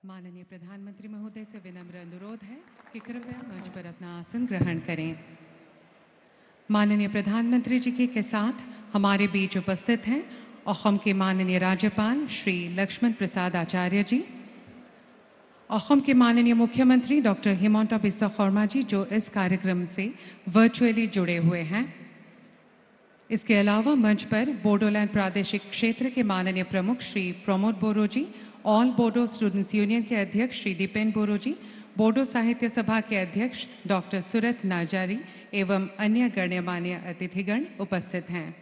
माननीय प्रधानमंत्री महोदय से विनम्र अनुरोध है कि कृपया मंच पर अपना आसन ग्रहण करें। माननीय प्रधानमंत्री जी के साथ हमारे बीच उपस्थित हैं असम के माननीय राज्यपाल श्री लक्ष्मण प्रसाद आचार्य जी, असम के माननीय मुख्यमंत्री डॉक्टर हिमंता बिस्वा शर्मा जी जो इस कार्यक्रम से वर्चुअली जुड़े हुए हैं। इसके अलावा मंच पर बोडोलैंड प्रादेशिक क्षेत्र के माननीय प्रमुख श्री प्रमोद बोरो जी, ऑल बोडो स्टूडेंट्स यूनियन के अध्यक्ष श्री दीपेन बोरो जी, बोडो साहित्य सभा के अध्यक्ष डॉक्टर सुरत नार्जारी एवं अन्य गण्यमान्य अतिथिगण उपस्थित हैं।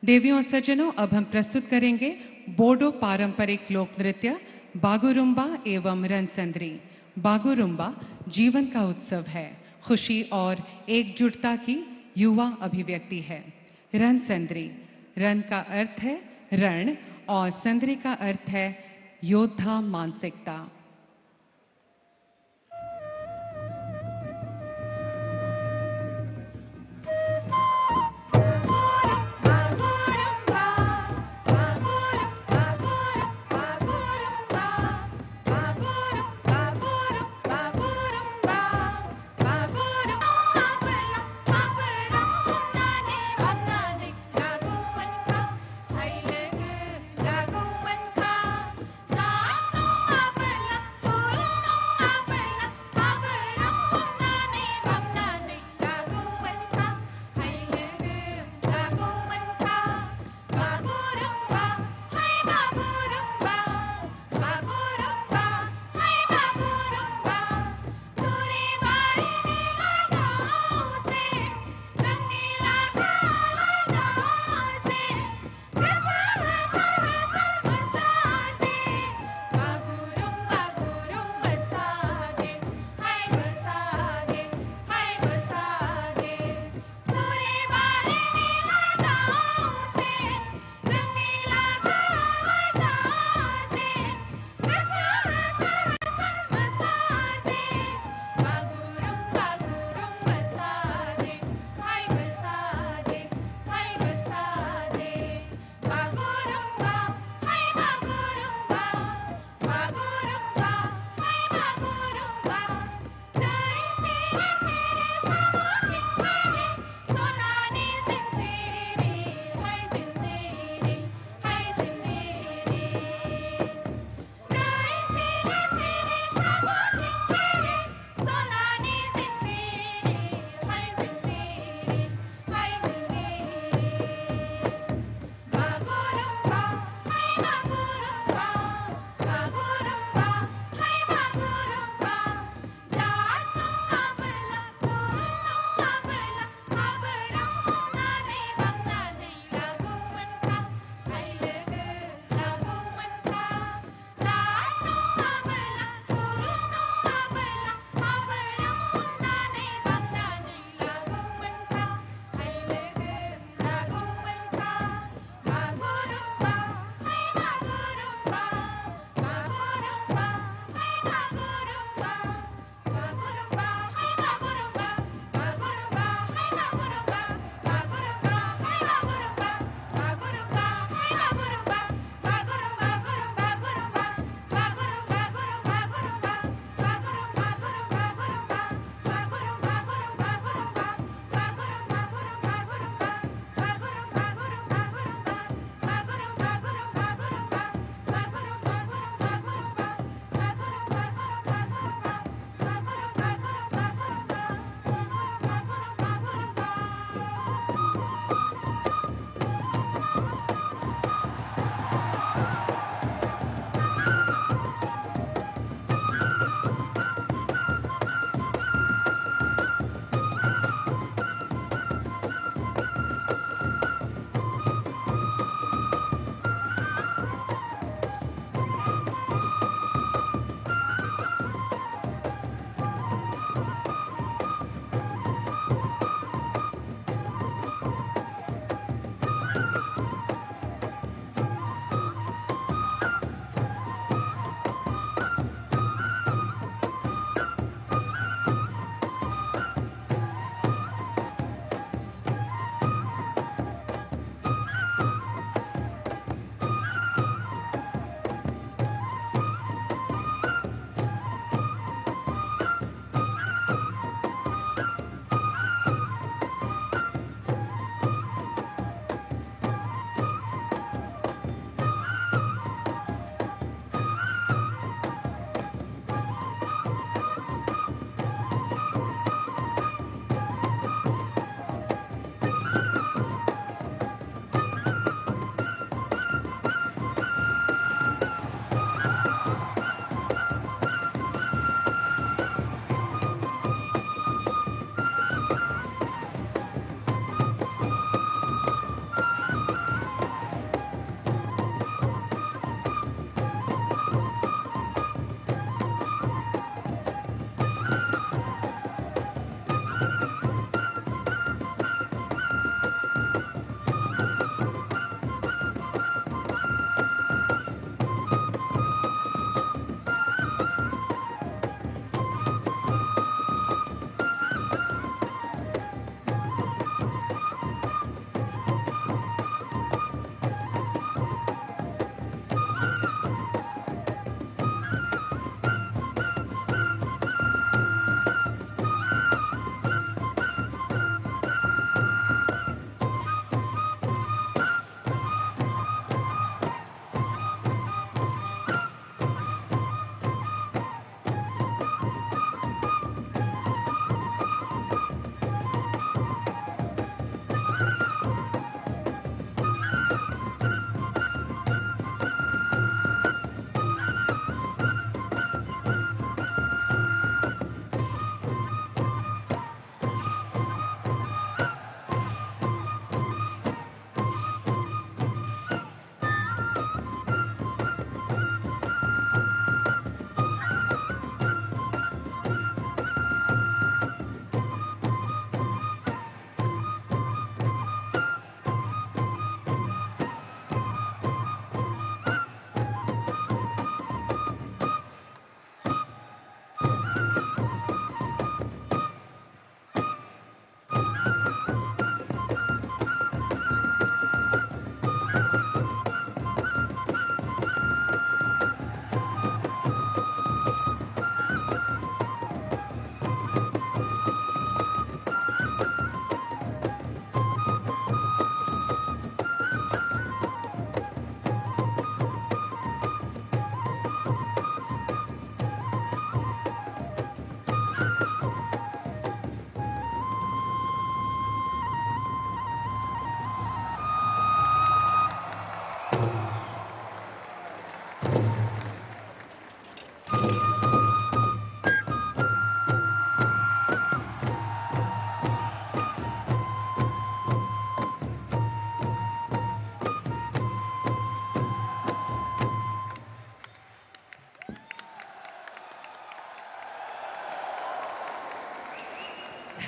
देवियों और सज्जनों, अब हम प्रस्तुत करेंगे बोडो पारंपरिक लोक नृत्य बागुरुम्बा एवं रणसंद्री। बागुरुम्बा जीवन का उत्सव है, खुशी और एकजुटता की युवा अभिव्यक्ति है। रणसंद्री, रण का अर्थ है रण और संद्री का अर्थ है योद्धा मानसिकता।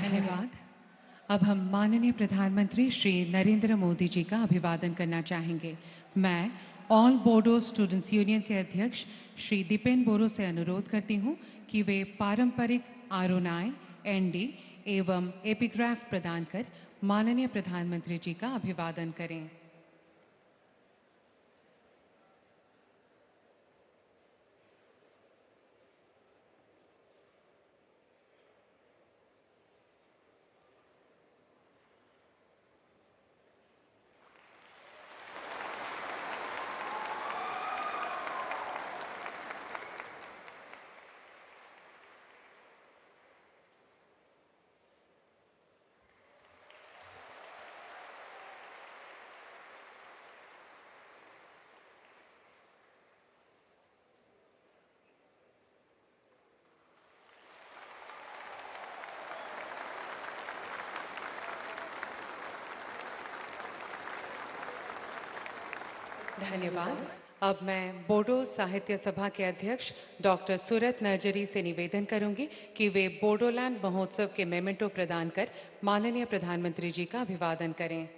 धन्यवाद। अब हम माननीय प्रधानमंत्री श्री नरेंद्र मोदी जी का अभिवादन करना चाहेंगे। मैं ऑल बोडो स्टूडेंट्स यूनियन के अध्यक्ष श्री दीपेन बोरो से अनुरोध करती हूँ कि वे पारंपरिक आरोनाएं, एनडी एवं एपिग्राफ प्रदान कर माननीय प्रधानमंत्री जी का अभिवादन करें। धन्यवाद। अब मैं बोडो साहित्य सभा के अध्यक्ष डॉक्टर सूरत नरजरी से निवेदन करूंगी कि वे बोडोलैंड महोत्सव के मेमेंटो प्रदान कर माननीय प्रधानमंत्री जी का अभिवादन करें।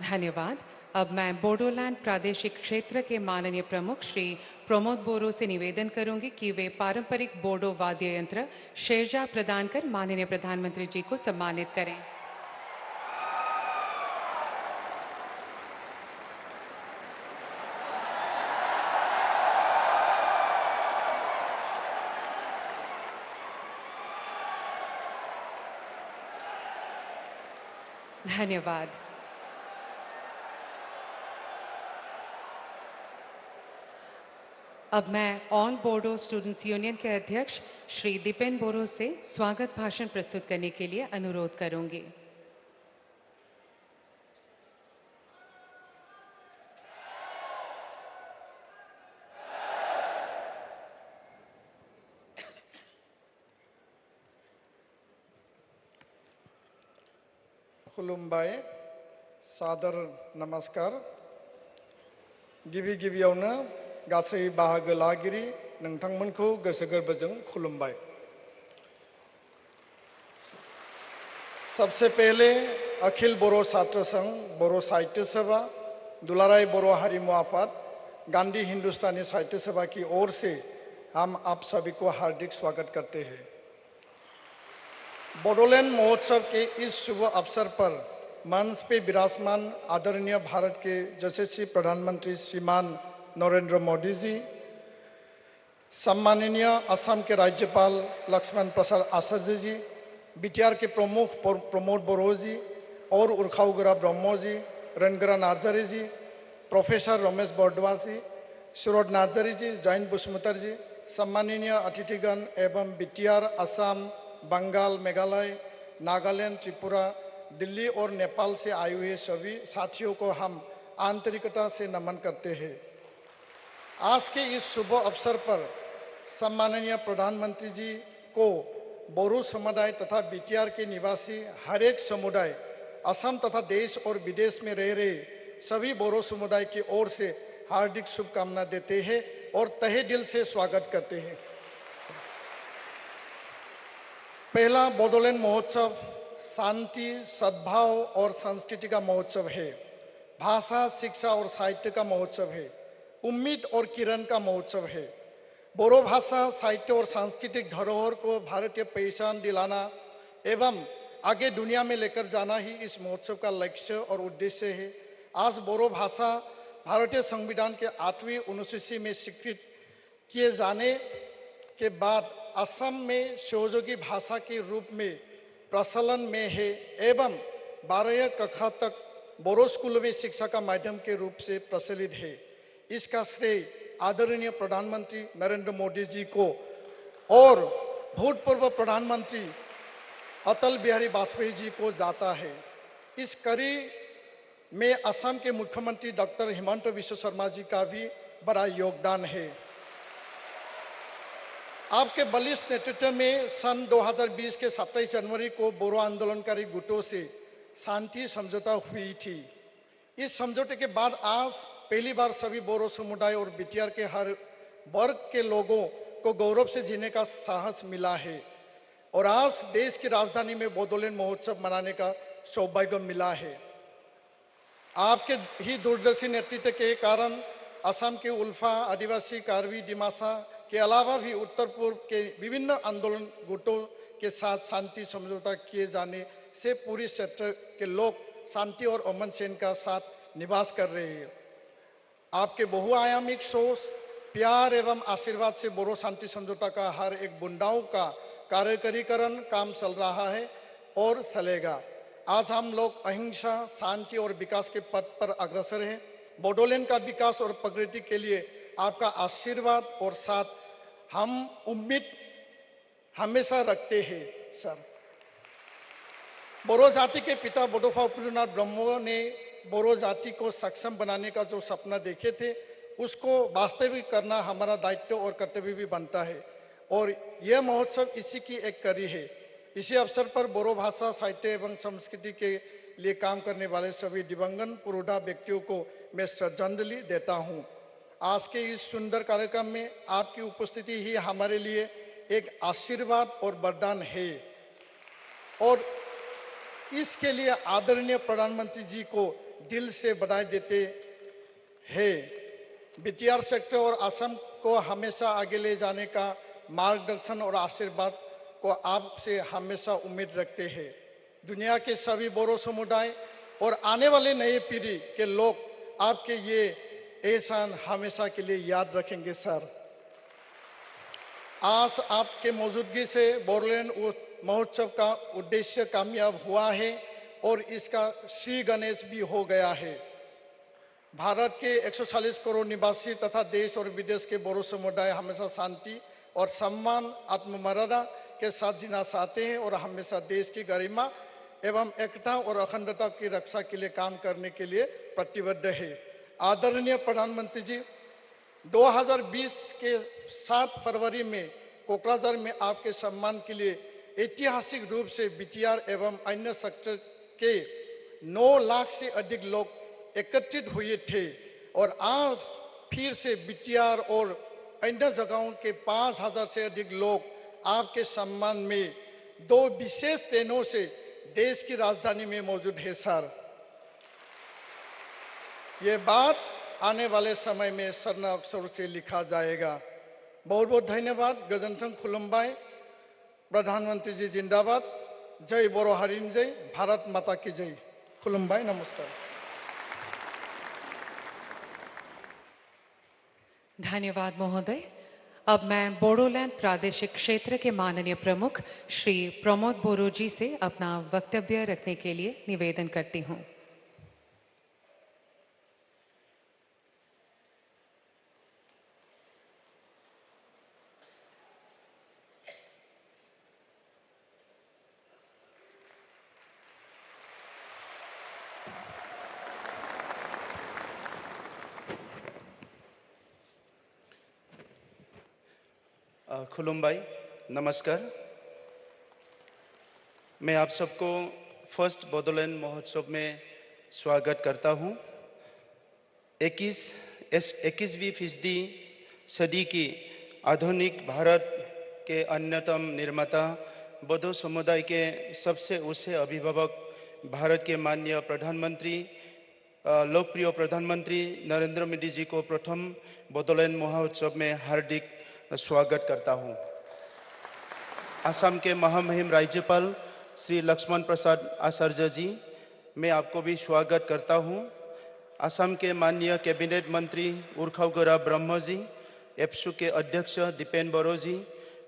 धन्यवाद। अब मैं बोडोलैंड प्रादेशिक क्षेत्र के माननीय प्रमुख श्री प्रमोद बोरो से निवेदन करूंगी कि वे पारंपरिक बोडो वाद्य यंत्र शेरजा प्रदान कर माननीय प्रधानमंत्री जी को सम्मानित करें। धन्यवाद। अब मैं ऑल बोडो स्टूडेंट्स यूनियन के अध्यक्ष श्री दीपेन बोरो से स्वागत भाषण प्रस्तुत करने के लिए अनुरोध करूंगी। खुलुमबाय, सादर नमस्कार। गिबि गिबियावनो गासै बाहागो लागिरि नोंथांमोनखौ गोसो गोरबोजों खुलुमबाय। सबसे पहले अखिल बोरो छात्र संघ, बोरो साहित्य सभा, दुलाराय बोरो हारिमु आफाद, गांधी हिंदुस्तानी साहित्य सभा की ओर से हम आप सभी को हार्दिक स्वागत करते हैं। बोडोलैंड महोत्सव के इस शुभ अवसर पर मंच पे विराजमान आदरणीय भारत के यशस्वी प्रधानमंत्री श्रीमान नरेंद्र मोदी जी, सम्माननीय असम के राज्यपाल लक्ष्मण प्रसाद आचार्य जी, बीटीआर के प्रमुख प्रमोद बोरो जी और उर्खाउगरा ब्रह्मो जी, रणगरा नार्जारी जी, प्रोफेसर रमेश बरदवा जी, सूरज नार्जारी जी, जयंत बसुमतारी जी, सम्माननीय अतिथिगण एवं बीटीआर, असम, बंगाल, मेघालय, नागालैंड, त्रिपुरा, दिल्ली और नेपाल से आए हुए सभी साथियों को हम आंतरिकता से नमन करते हैं। आज के इस शुभ अवसर पर सम्माननीय प्रधानमंत्री जी को बोरो समुदाय तथा बीटीआर के निवासी हर एक समुदाय, असम तथा देश और विदेश में रह रहे सभी बोरो समुदाय की ओर से हार्दिक शुभकामना देते हैं और तहे दिल से स्वागत करते हैं। पहला बोडोलैंड महोत्सव शांति, सद्भाव और संस्कृति का महोत्सव है। भाषा, शिक्षा और साहित्य का महोत्सव है। उम्मीद और किरण का महोत्सव है। बोरो भाषा, साहित्य और सांस्कृतिक धरोहर को भारतीय पहचान दिलाना एवं आगे दुनिया में लेकर जाना ही इस महोत्सव का लक्ष्य और उद्देश्य है। आज बोरो भाषा भारतीय संविधान के 8वीं अनुसूची में स्वीकृत किए जाने के बाद असम में सहयोगी भाषा के रूप में प्रचलन में है एवं 12 कक्षा तक बोरो स्कूलों में शिक्षा का माध्यम के रूप से प्रचलित है। इसका श्रेय आदरणीय प्रधानमंत्री नरेंद्र मोदी जी को और भूतपूर्व प्रधानमंत्री अटल बिहारी वाजपेयी जी को जाता है। इस कड़ी में असम के मुख्यमंत्री डॉक्टर हिमंत बिश्व शर्मा जी का भी बड़ा योगदान है। आपके बलिष्ठ नेतृत्व में सन 2020 के 27 जनवरी को बोरो आंदोलनकारी गुटों से शांति समझौता हुई थी। इस समझौते के बाद आज पहली बार सभी बोरो समुदाय और बीटीआर के हर वर्ग के लोगों को गौरव से जीने का साहस मिला है और आज देश की राजधानी में बोडोलैंड महोत्सव मनाने का सौभाग्य मिला है। आपके ही दूरदर्शी नेतृत्व के कारण असम के उल्फा, आदिवासी, कार्बी, डिमासा के अलावा भी उत्तर पूर्व के विभिन्न आंदोलन गुटों के साथ शांति समझौता किए जाने से पूरी क्षेत्र के लोग शांति और अमन चैन का साथ निवास कर रहे हैं। आपके बहुआयामिक सोच, प्यार एवं आशीर्वाद से बोरो शांति समझौता का हर एक बुंदाओं का कार्यकरीकरण काम चल रहा है और चलेगा। आज हम लोग अहिंसा, शांति और विकास के पथ पर अग्रसर हैं। बोडोलैंड का विकास और प्रगति के लिए आपका आशीर्वाद और साथ हम उम्मीद हमेशा रखते हैं सर। बोरो जाति के पिता बोडोफा उपेंद्रनाथ ब्रह्मो ने बोरो जाति को सक्षम बनाने का जो सपना देखे थे उसको वास्तविक करना हमारा दायित्व और कर्तव्य भी बनता है और यह महोत्सव इसी की एक कड़ी है। इसी अवसर पर बोरो भाषा, साहित्य एवं संस्कृति के लिए काम करने वाले सभी दिवंगत पुरोधा व्यक्तियों को मैं श्रद्धांजलि देता हूँ। आज के इस सुंदर कार्यक्रम में आपकी उपस्थिति ही हमारे लिए एक आशीर्वाद और वरदान है और इसके लिए आदरणीय प्रधानमंत्री जी को दिल से बधाई देते हैं। बीटीआर सेक्टर और असम को हमेशा आगे ले जाने का मार्गदर्शन और आशीर्वाद को आपसे हमेशा उम्मीद रखते हैं। दुनिया के सभी बोरो समुदाय और आने वाले नए पीढ़ी के लोग आपके ये एहसान हमेशा के लिए याद रखेंगे सर। आज आपके मौजूदगी से बोडोलैंड महोत्सव का उद्देश्य कामयाब हुआ है और इसका श्री गणेश भी हो गया है। भारत के 140 करोड़ निवासी तथा देश और विदेश के बोरो समुदाय हमेशा शांति और सम्मान, आत्ममर्यादा के साथ जीना चाहते हैं और हमेशा देश की गरिमा एवं एकता और अखंडता की रक्षा के लिए काम करने के लिए प्रतिबद्ध है। आदरणीय प्रधानमंत्री जी, 2020 के 7 फरवरी में कोकराझार में आपके सम्मान के लिए ऐतिहासिक रूप से बीटीआर एवं अन्य सेक्टर के 9 लाख से अधिक लोग एकत्रित हुए थे और आज फिर से बीटीआर और अन्य जगहों के 5000 से अधिक लोग आपके सम्मान में 2 विशेष ट्रेनों से देश की राजधानी में मौजूद है सर। ये बात आने वाले समय में स्वर्ण अक्षरों से लिखा जाएगा। बहुत बहुत धन्यवाद। गजनथं खुलुमबाय। प्रधानमंत्री जी जिंदाबाद। जय बोरो हारिनि जय, भारत माता की जय। खुलुमबाय, नमस्कार। धन्यवाद महोदय। अब मैं बोडोलैंड प्रादेशिक क्षेत्र के माननीय प्रमुख श्री प्रमोद बोरो जी से अपना वक्तव्य रखने के लिए निवेदन करती हूँ। खुलुमबाई, नमस्कार। मैं आप सबको फर्स्ट बोडोलैंड महोत्सव में स्वागत करता हूं। 21वीं फीसदी सदी की आधुनिक भारत के अन्यतम निर्माता बोडो समुदाय के सबसे ऊंचे अभिभावक भारत के माननीय प्रधानमंत्री, लोकप्रिय प्रधानमंत्री नरेंद्र मोदी जी को प्रथम बोडोलैंड महोत्सव में हार्दिक स्वागत करता हूं। असम के महामहिम राज्यपाल श्री लक्ष्मण प्रसाद आचार्य जी, मैं आपको भी स्वागत करता हूं। असम के माननीय कैबिनेट मंत्री उर्खावगोरा ब्रह्म जी, एप्सू के अध्यक्ष दीपेन बोरो जी,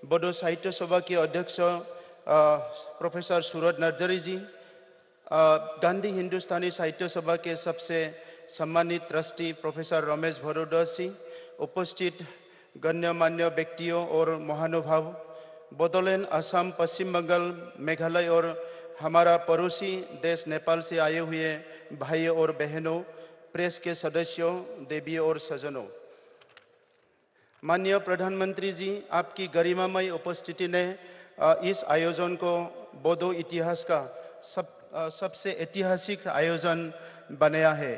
बोडो साहित्य सभा के अध्यक्ष प्रोफेसर सूरज नर्जरी जी, गांधी हिंदुस्तानी साहित्य सभा के सबसे सम्मानित ट्रस्टी प्रोफेसर रमेश भरोदास जी, उपस्थित गण्यमान्य व्यक्तियों और महानुभाव, बोडोलैंड, असम, पश्चिम बंगाल, मेघालय और हमारा पड़ोसी देश नेपाल से आए हुए भाइयों और बहनों, प्रेस के सदस्यों, देवियों और सज्जनों। माननीय प्रधानमंत्री जी, आपकी गरिमामय उपस्थिति ने इस आयोजन को बोडो इतिहास का सबसे ऐतिहासिक आयोजन बनाया है।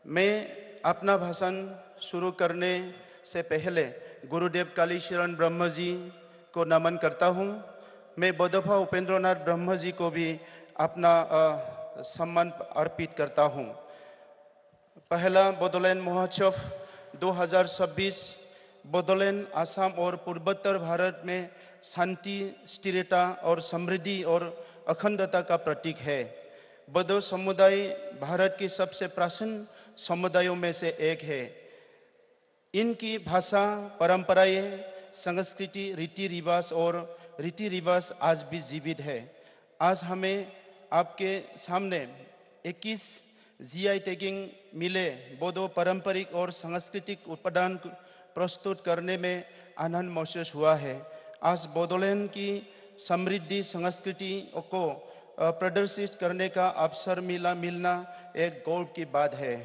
मैं अपना भाषण शुरू करने से पहले गुरुदेव कालीशरण ब्रह्म जी को नमन करता हूँ। मैं बोधोफा उपेंद्रनाथ ब्रह्म जी को भी अपना सम्मान अर्पित करता हूँ। पहला बोडोलैंड महोत्सव 2026 बोडोलैंड, असम और पूर्वोत्तर भारत में शांति, स्थिरता और समृद्धि और अखंडता का प्रतीक है। बोडो समुदाय भारत की सबसे प्राचीन समुदायों में से एक है। इनकी भाषा, परंपराएं, संस्कृति, रीति रिवाज आज भी जीवित है। आज हमें आपके सामने 21 जीआई टैगिंग मिले बोडो पारंपरिक और सांस्कृतिक उत्पादन प्रस्तुत करने में आनंद महसूस हुआ है। आज बोडोलैंड की समृद्धि संस्कृति को प्रदर्शित करने का अवसर मिलना एक गौरव की बात है।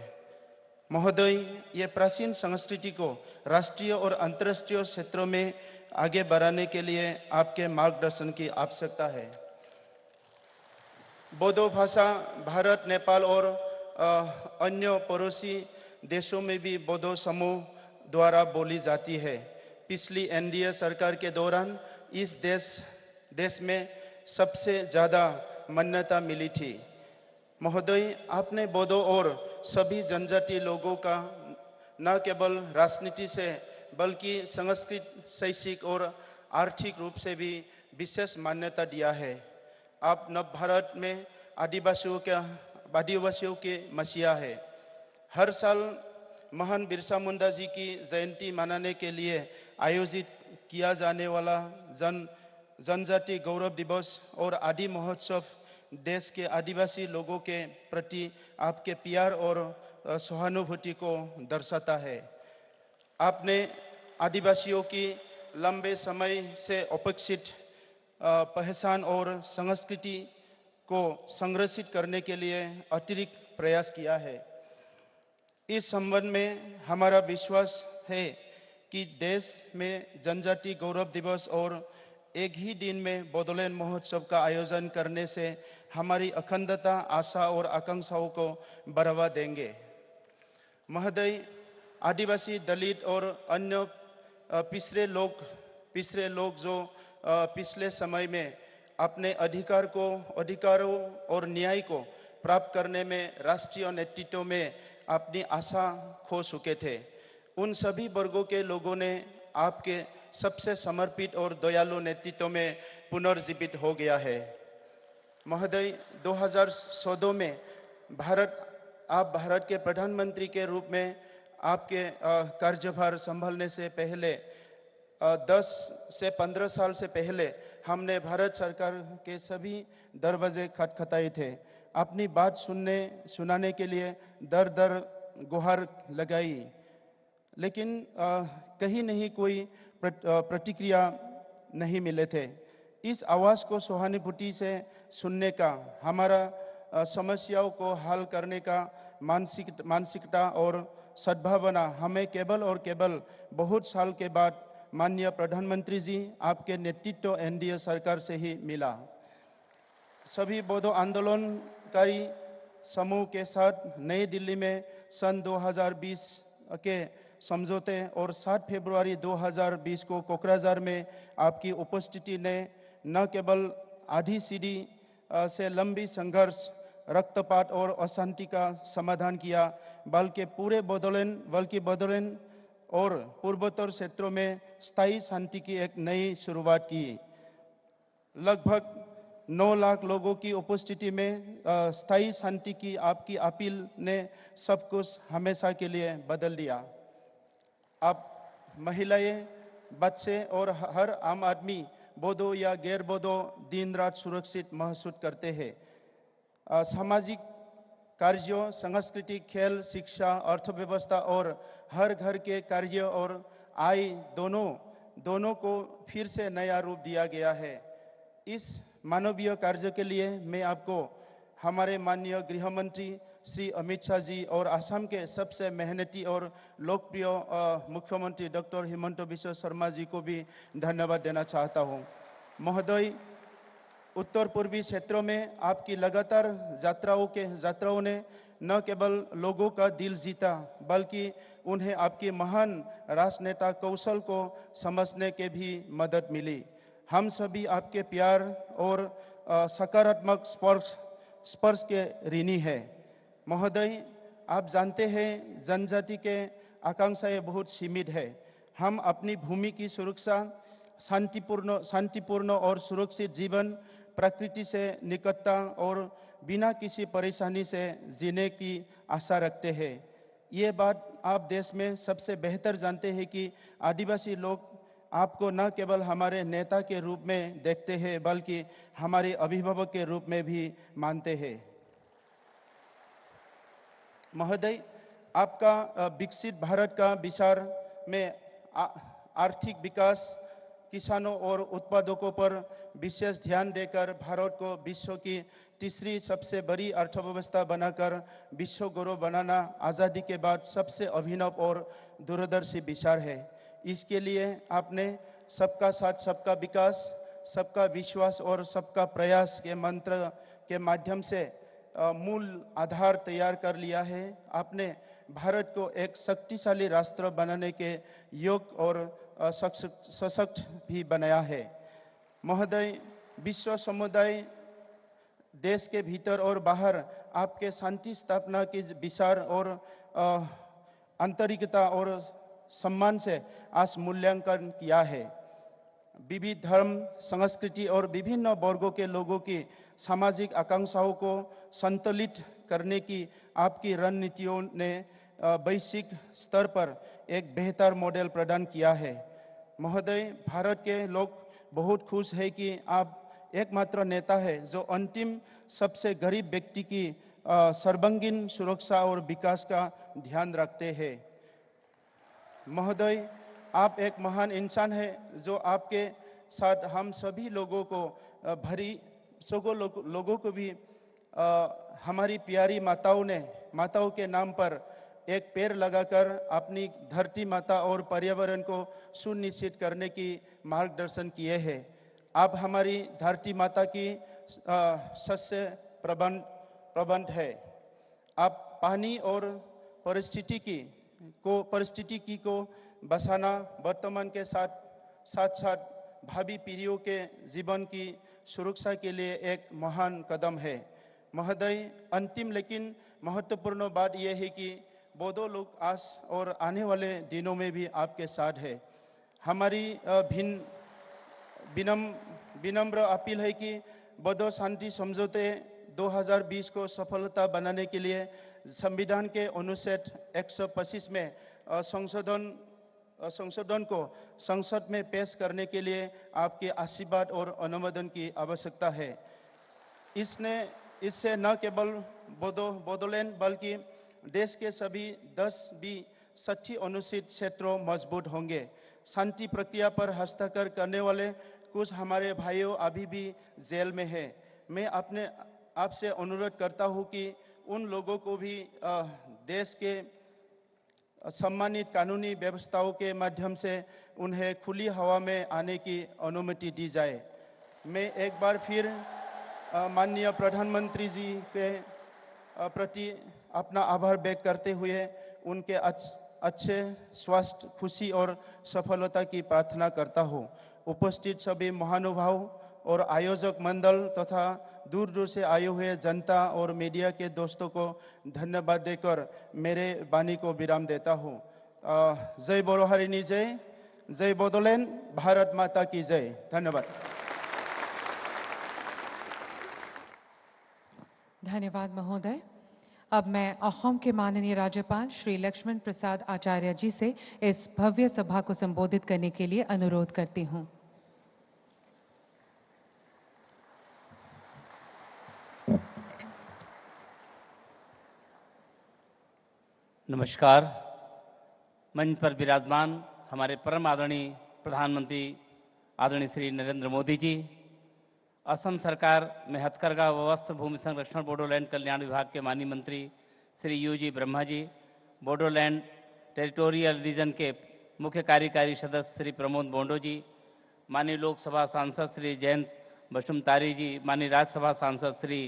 महोदय, ये प्राचीन संस्कृति को राष्ट्रीय और अंतर्राष्ट्रीय क्षेत्रों में आगे बढ़ाने के लिए आपके मार्गदर्शन की आवश्यकता है। बोडो भाषा भारत, नेपाल और अन्य पड़ोसी देशों में भी बोडो समूह द्वारा बोली जाती है। पिछली एनडीए सरकार के दौरान इस देश में सबसे ज़्यादा मान्यता मिली थी। महोदय, आपने बोडो और सभी जनजाति लोगों का न केवल राजनीति से बल्कि सांस्कृतिक, शैक्षिक और आर्थिक रूप से भी विशेष मान्यता दिया है। आप नव भारत में आदिवासियों के मसीहा है। हर साल महान बिरसा मुंडा जी की जयंती मनाने के लिए आयोजित किया जाने वाला जनजाति गौरव दिवस और आदि महोत्सव देश के आदिवासी लोगों के प्रति आपके प्यार और सहानुभूति को दर्शाता है। आपने आदिवासियों की लंबे समय से उपेक्षित पहचान और संस्कृति को संरक्षित करने के लिए अतिरिक्त प्रयास किया है। इस संबंध में हमारा विश्वास है कि देश में जनजाति गौरव दिवस और एक ही दिन में बोडोलैंड महोत्सव का आयोजन करने से हमारी अखंडता, आशा और आकांक्षाओं को बढ़ावा देंगे। महोदय, आदिवासी, दलित और अन्य पिछड़े लोग जो पिछले समय में अपने अधिकारों और न्याय को प्राप्त करने में राष्ट्रीय नेतृत्व में अपनी आशा खो चुके थे, उन सभी वर्गों के लोगों ने आपके सबसे समर्पित और दयालु नेतृत्व में पुनर्जीवित हो गया है। महोदय, 2014 में आप भारत के प्रधानमंत्री के रूप में आपके कार्यभार संभालने से पहले 10 से 15 साल से पहले हमने भारत सरकार के सभी दरवाजे खटखटाए थे। अपनी बात सुनाने के लिए दर गुहार लगाई, लेकिन कहीं नहीं कोई प्रतिक्रिया नहीं मिले थे। इस आवाज़ को सहानुभूति से सुनने का, हमारा समस्याओं को हल करने का मानसिकता और सद्भावना हमें केवल और केवल बहुत साल के बाद माननीय प्रधानमंत्री जी आपके नेतृत्व एनडीए सरकार से ही मिला। सभी बोडो आंदोलनकारी समूह के साथ नई दिल्ली में सन 2020 के समझौते और 7 फरवरी 2020 को कोकराझार में आपकी उपस्थिति ने न केवल आधी सीढ़ी से लंबी संघर्ष, रक्तपात और अशांति का समाधान किया, बल्कि बोडोलैंड और पूर्वोत्तर क्षेत्रों में स्थायी शांति की एक नई शुरुआत की। लगभग 9 लाख लोगों की उपस्थिति में स्थायी शांति की आपकी अपील ने सब कुछ हमेशा के लिए बदल दिया। अब महिलाएं, बच्चे और हर आम आदमी बोडो या गैर बोडो दिन रात सुरक्षित महसूस करते हैं। सामाजिक कार्यों, सांस्कृतिक, खेल, शिक्षा, अर्थव्यवस्था और हर घर के कार्य और आय दोनों को फिर से नया रूप दिया गया है। इस मानवीय कार्य के लिए मैं आपको हमारे माननीय गृह मंत्री श्री अमित शाह जी और असम के सबसे मेहनती और लोकप्रिय मुख्यमंत्री डॉक्टर हिमंत बिश्व शर्मा जी को भी धन्यवाद देना चाहता हूँ। महोदय, उत्तर पूर्वी क्षेत्रों में आपकी लगातार यात्राओं ने न केवल लोगों का दिल जीता, बल्कि उन्हें आपकी महान राजनेता कौशल को समझने के भी मदद मिली। हम सभी आपके प्यार और सकारात्मक स्पर्श के ऋणी हैं। महोदय, आप जानते हैं जनजाति के आकांक्षाएं बहुत सीमित है। हम अपनी भूमि की सुरक्षा, शांतिपूर्ण और सुरक्षित जीवन, प्रकृति से निकटता और बिना किसी परेशानी से जीने की आशा रखते हैं। ये बात आप देश में सबसे बेहतर जानते हैं कि आदिवासी लोग आपको न केवल हमारे नेता के रूप में देखते हैं, बल्कि हमारे अभिभावक के रूप में भी मानते हैं। महोदय, आपका विकसित भारत का विचार में आर्थिक विकास, किसानों और उत्पादकों पर विशेष ध्यान देकर भारत को विश्व की तीसरी सबसे बड़ी अर्थव्यवस्था बनाकर विश्व गौरव बनाना आज़ादी के बाद सबसे अभिनव और दूरदर्शी विचार है। इसके लिए आपने सबका साथ सबका विकास, सबका विश्वास और सबका प्रयास के मंत्र के माध्यम से मूल आधार तैयार कर लिया है। आपने भारत को एक शक्तिशाली राष्ट्र बनाने के योग्य और सशक्त भी बनाया है। महोदय, विश्व समुदाय देश के भीतर और बाहर आपके शांति स्थापना की विचार और आंतरिकता और सम्मान से आज मूल्यांकन किया है। विविध धर्म, संस्कृति और विभिन्न वर्गों के लोगों की सामाजिक आकांक्षाओं को संतुलित करने की आपकी रणनीतियों ने वैश्विक स्तर पर एक बेहतर मॉडल प्रदान किया है। महोदय, भारत के लोग बहुत खुश हैं कि आप एकमात्र नेता है जो अंतिम सबसे गरीब व्यक्ति की सर्वांगीण सुरक्षा और विकास का ध्यान रखते हैं। महोदय, आप एक महान इंसान हैं जो आपके साथ हम सभी लोगों को लोगों को भी हमारी प्यारी माताओं के नाम पर एक पेड़ लगाकर अपनी धरती माता और पर्यावरण को सुनिश्चित करने की मार्गदर्शन किए हैं। आप हमारी धरती माता की शस्य प्रबंध है। आप पानी और परिस्थितिकी को बचाना वर्तमान के साथ भावी पीढ़ियों के जीवन की सुरक्षा के लिए एक महान कदम है। महोदय, अंतिम लेकिन महत्वपूर्ण बात यह है कि बोडो लोग आज और आने वाले दिनों में भी आपके साथ है। हमारी विनम्र अपील है कि बोडो शांति समझौते 2020 को सफलता बनाने के लिए संविधान के अनुच्छेद 125 में संशोधन को संसद में पेश करने के लिए आपके आशीर्वाद और अनुमोदन की आवश्यकता है। इससे न केवल बोडोलैंड बल्कि देश के सभी 10 60 अनुसूचित क्षेत्रों मजबूत होंगे। शांति प्रक्रिया पर हस्ताक्षर करने वाले कुछ हमारे भाइयों अभी भी जेल में हैं। मैं आपसे अनुरोध करता हूं कि उन लोगों को भी देश के सम्मानित कानूनी व्यवस्थाओं के माध्यम से उन्हें खुली हवा में आने की अनुमति दी जाए। मैं एक बार फिर माननीय प्रधानमंत्री जी के प्रति अपना आभार व्यक्त करते हुए उनके अच्छे स्वास्थ्य, खुशी और सफलता की प्रार्थना करता हूँ। उपस्थित सभी महानुभाव और आयोजक मंडल तथा दूर दूर से आए हुए जनता और मीडिया के दोस्तों को धन्यवाद देकर मेरे वाणी को विराम देता हूँ। जय बोरोहारिनी जय, जय बोडोलैंड, भारत माता की जय। धन्यवाद। धन्यवाद महोदय। अब मैं असम के माननीय राज्यपाल श्री लक्ष्मण प्रसाद आचार्य जी से इस भव्य सभा को संबोधित करने के लिए अनुरोध करती हूँ। नमस्कार। मंच पर विराजमान हमारे परम आदरणीय प्रधानमंत्री आदरणीय श्री नरेंद्र मोदी जी, असम सरकार में हथकरघा व वस्त्र भूमि संरक्षण बोडोलैंड कल्याण विभाग के माननीय मंत्री Shri UG Brahma ji, Bodoland territorial reason के मुख्य कार्यकारी सदस्य श्री प्रमोद बोंडो जी, माननीय लोकसभा सांसद श्री जयंत बसुमतारी जी, माननीय राज्यसभा सांसद श्री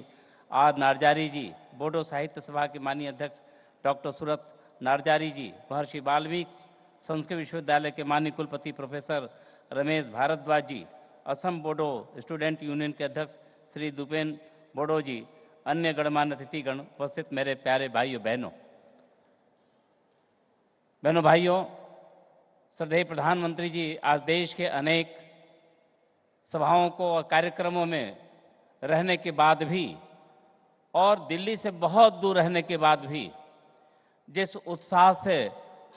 आर नारजारी जी, बोडो साहित्य सभा के माननीय अध्यक्ष डॉक्टर सूरत नारजारी जी, महर्षि वाल्मीकि संस्कृत विश्वविद्यालय के माननीय कुलपति प्रोफेसर रमेश भारद्वाज जी, असम बोडो स्टूडेंट यूनियन के अध्यक्ष श्री दुपेन बोडो जी, अन्य गणमान्य अतिथिगण, उपस्थित मेरे प्यारे भाइयों बहनों, भाइयों, श्रद्धेय प्रधानमंत्री जी आज देश के अनेक सभाओं को और कार्यक्रमों में रहने के बाद भी और दिल्ली से बहुत दूर रहने के बाद भी जिस उत्साह से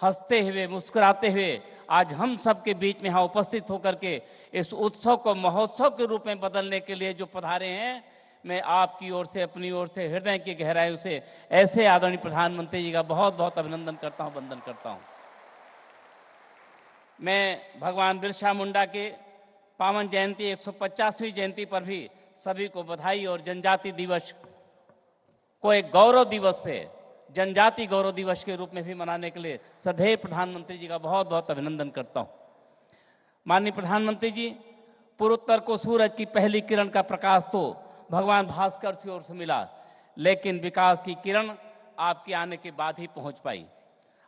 हंसते हुए मुस्कुराते हुए आज हम सबके बीच में यहाँ उपस्थित होकर के इस उत्सव को महोत्सव के रूप में बदलने के लिए जो पधारे हैं, मैं आपकी ओर से, अपनी ओर से, हृदय की गहराइयों से ऐसे आदरणीय प्रधानमंत्री जी का बहुत बहुत अभिनंदन करता हूँ, वंदन करता हूँ। मैं भगवान बिरसा मुंडा के पावन जयंती 150वीं जयंती पर भी सभी को बधाई और जनजाति दिवस को एक गौरव दिवस पे, जनजाति गौरव दिवस के रूप में भी मनाने के लिए श्रद्धेय प्रधानमंत्री जी का बहुत बहुत अभिनंदन करता हूँ। माननीय प्रधानमंत्री जी, पूर्वोत्तर को सूरज की पहली किरण का प्रकाश तो भगवान भास्कर की ओर से मिला, लेकिन विकास की किरण आपके आने के बाद ही पहुंच पाई।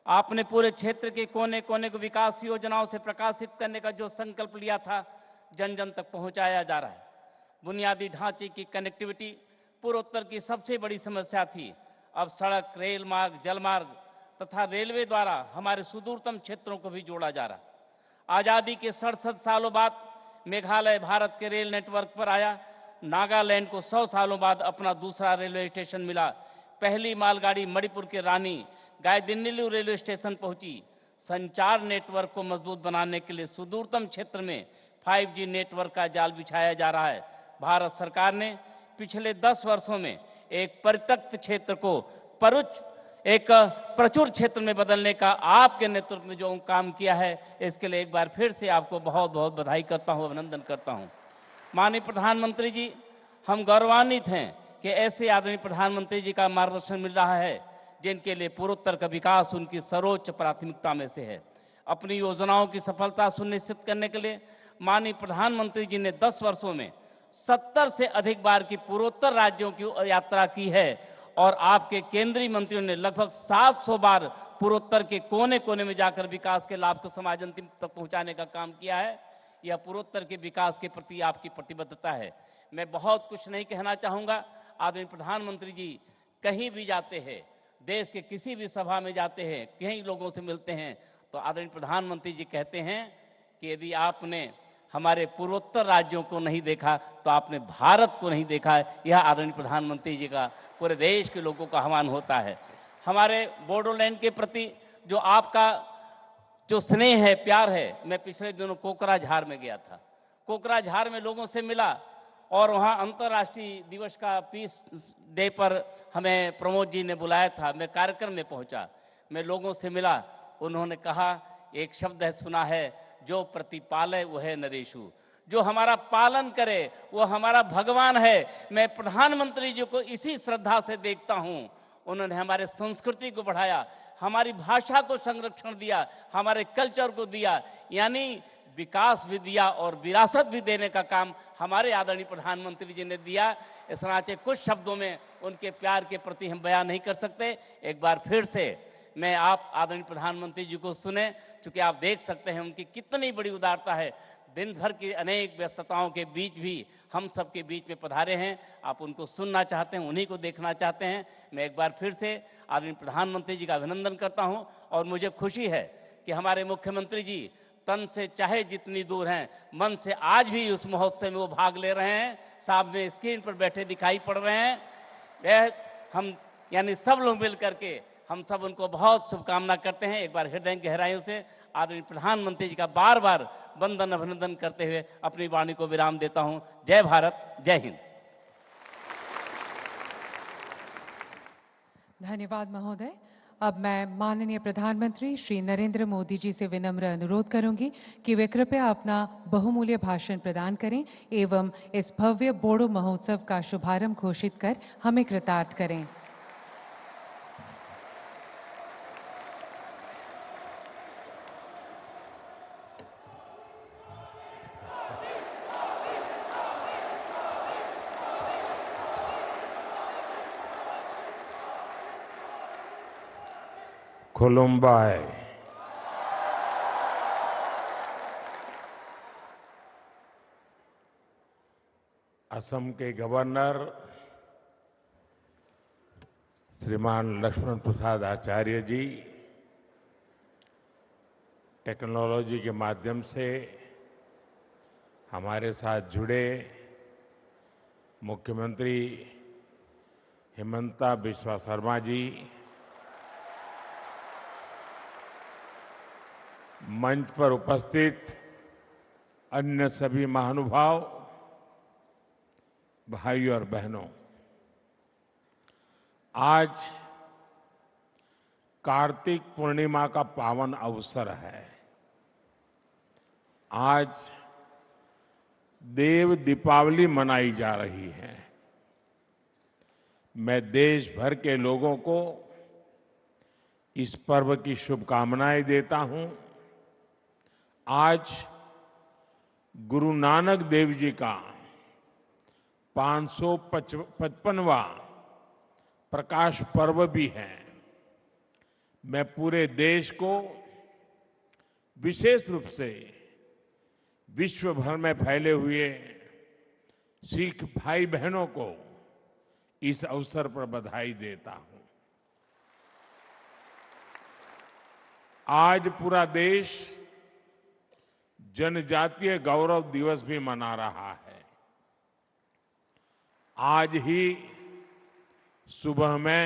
आपने पूरे क्षेत्र के कोने कोने को विकास योजनाओं से प्रकाशित करने का जो संकल्प लिया था, जन जन तक पहुंचाया जा रहा है। बुनियादी ढांचे की कनेक्टिविटी पूर्वोत्तर की सबसे बड़ी समस्या थी। अब सड़क, रेल मार्ग, जलमार्ग तथा रेलवे द्वारा हमारे सुदूरतम क्षेत्रों को भी जोड़ा जा रहा है। आज़ादी के 67 सालों बाद मेघालय भारत के रेल नेटवर्क पर आया। नागालैंड को 100 सालों बाद अपना दूसरा रेलवे स्टेशन मिला। पहली मालगाड़ी मणिपुर के रानी गायदिन्नीलू रेलवे स्टेशन पहुंची। संचार नेटवर्क को मजबूत बनाने के लिए सुदूरतम क्षेत्र में 5G नेटवर्क का जाल बिछाया जा रहा है। भारत सरकार ने पिछले 10 वर्षों में एक परित्यक्त क्षेत्र को एक प्रचुर क्षेत्र में बदलने का आपके नेतृत्व में जो काम किया है, इसके लिए एक बार फिर से आपको बहुत बहुत बधाई करता हूं, अभिनंदन करता हूं। माननीय प्रधानमंत्री जी, हम गौरवान्वित हैं कि ऐसे आदरणीय प्रधानमंत्री जी का मार्गदर्शन मिल रहा है जिनके लिए पूर्वोत्तर का विकास उनकी सर्वोच्च प्राथमिकता में से है। अपनी योजनाओं की सफलता सुनिश्चित करने के लिए माननीय प्रधानमंत्री जी ने 10 वर्षों में 70 से अधिक बार की पूर्वोत्तर राज्यों की यात्रा की है और आपके केंद्रीय मंत्रियों ने लगभग 700 बार पूर्वोत्तर के कोने कोने में जाकर विकास के लाभ को समाज अंतिम तक पहुंचाने का काम किया है। यह पूर्वोत्तर के विकास के प्रति आपकी प्रतिबद्धता है। मैं बहुत कुछ नहीं कहना चाहूँगा। आदरणीय प्रधानमंत्री जी कहीं भी जाते हैं, देश के किसी भी सभा में जाते हैं, कई लोगों से मिलते हैं, तो आदरणीय प्रधानमंत्री जी कहते हैं कि यदि आपने हमारे पूर्वोत्तर राज्यों को नहीं देखा तो आपने भारत को नहीं देखा है। यह आदरणीय प्रधानमंत्री जी का पूरे देश के लोगों का आह्वान होता है। हमारे बोडोलैंड के प्रति जो आपका जो स्नेह है, प्यार है, मैं पिछले दिनों कोकराझार में गया था। कोकराझार में लोगों से मिला और वहाँ अंतर्राष्ट्रीय दिवस का पीस डे पर हमें प्रमोद जी ने बुलाया था। मैं कार्यक्रम में पहुँचा, मैं लोगों से मिला। उन्होंने कहा, एक शब्द है सुना है, जो प्रतिपालय वह है नरेशु, जो हमारा पालन करे वो हमारा भगवान है। मैं प्रधानमंत्री जी को इसी श्रद्धा से देखता हूँ। उन्होंने हमारे संस्कृति को बढ़ाया, हमारी भाषा को संरक्षण दिया, हमारे कल्चर को दिया, यानी विकास भी दिया और विरासत भी देने का काम हमारे आदरणीय प्रधानमंत्री जी ने दिया। इस नाते कुछ शब्दों में उनके प्यार के प्रति हम बयान नहीं कर सकते। एक बार फिर से मैं आप आदरणीय प्रधानमंत्री जी को सुने, क्योंकि आप देख सकते हैं उनकी कितनी बड़ी उदारता है। दिन भर की अनेक व्यस्तताओं के बीच भी हम सबके बीच में पधारे हैं। आप उनको सुनना चाहते हैं, उन्हीं को देखना चाहते हैं। मैं एक बार फिर से आदरणीय प्रधानमंत्री जी का अभिनंदन करता हूं और मुझे खुशी है कि हमारे मुख्यमंत्री जी तन से चाहे जितनी दूर हैं, मन से आज भी उस महोत्सव में वो भाग ले रहे हैं। सामने स्क्रीन पर बैठे दिखाई पड़ रहे हैं। वह हम यानी सब लोग मिल करके हम सब उनको बहुत शुभकामना करते हैं। एक बार हृदय गहराइयों से आदरणीय प्रधानमंत्री जी का बार बार वंदन अभिनंदन करते हुए अपनी वाणी को विराम देता हूं। जय भारत, जय हिंद। धन्यवाद महोदय। अब मैं माननीय प्रधानमंत्री श्री नरेंद्र मोदी जी से विनम्र अनुरोध करूंगी कि वे कृपया अपना बहुमूल्य भाषण प्रदान करें एवं इस भव्य बोडो महोत्सव का शुभारंभ घोषित कर हमें कृतार्थ करें। खुलुम्बाई। असम के गवर्नर श्रीमान लक्ष्मण प्रसाद आचार्य जी टेक्नोलॉजी के माध्यम से हमारे साथ जुड़े मुख्यमंत्री हिमंता बिस्वा शर्मा जी, मंच पर उपस्थित अन्य सभी महानुभाव, भाइयों और बहनों, आज कार्तिक पूर्णिमा का पावन अवसर है। आज देव दीपावली मनाई जा रही है। मैं देश भर के लोगों को इस पर्व की शुभकामनाएं देता हूं। आज गुरु नानक देव जी का 555वां प्रकाश पर्व भी है। मैं पूरे देश को, विशेष रूप से विश्व भर में फैले हुए सिख भाई बहनों को इस अवसर पर बधाई देता हूं। आज पूरा देश जनजातीय गौरव दिवस भी मना रहा है। आज ही सुबह में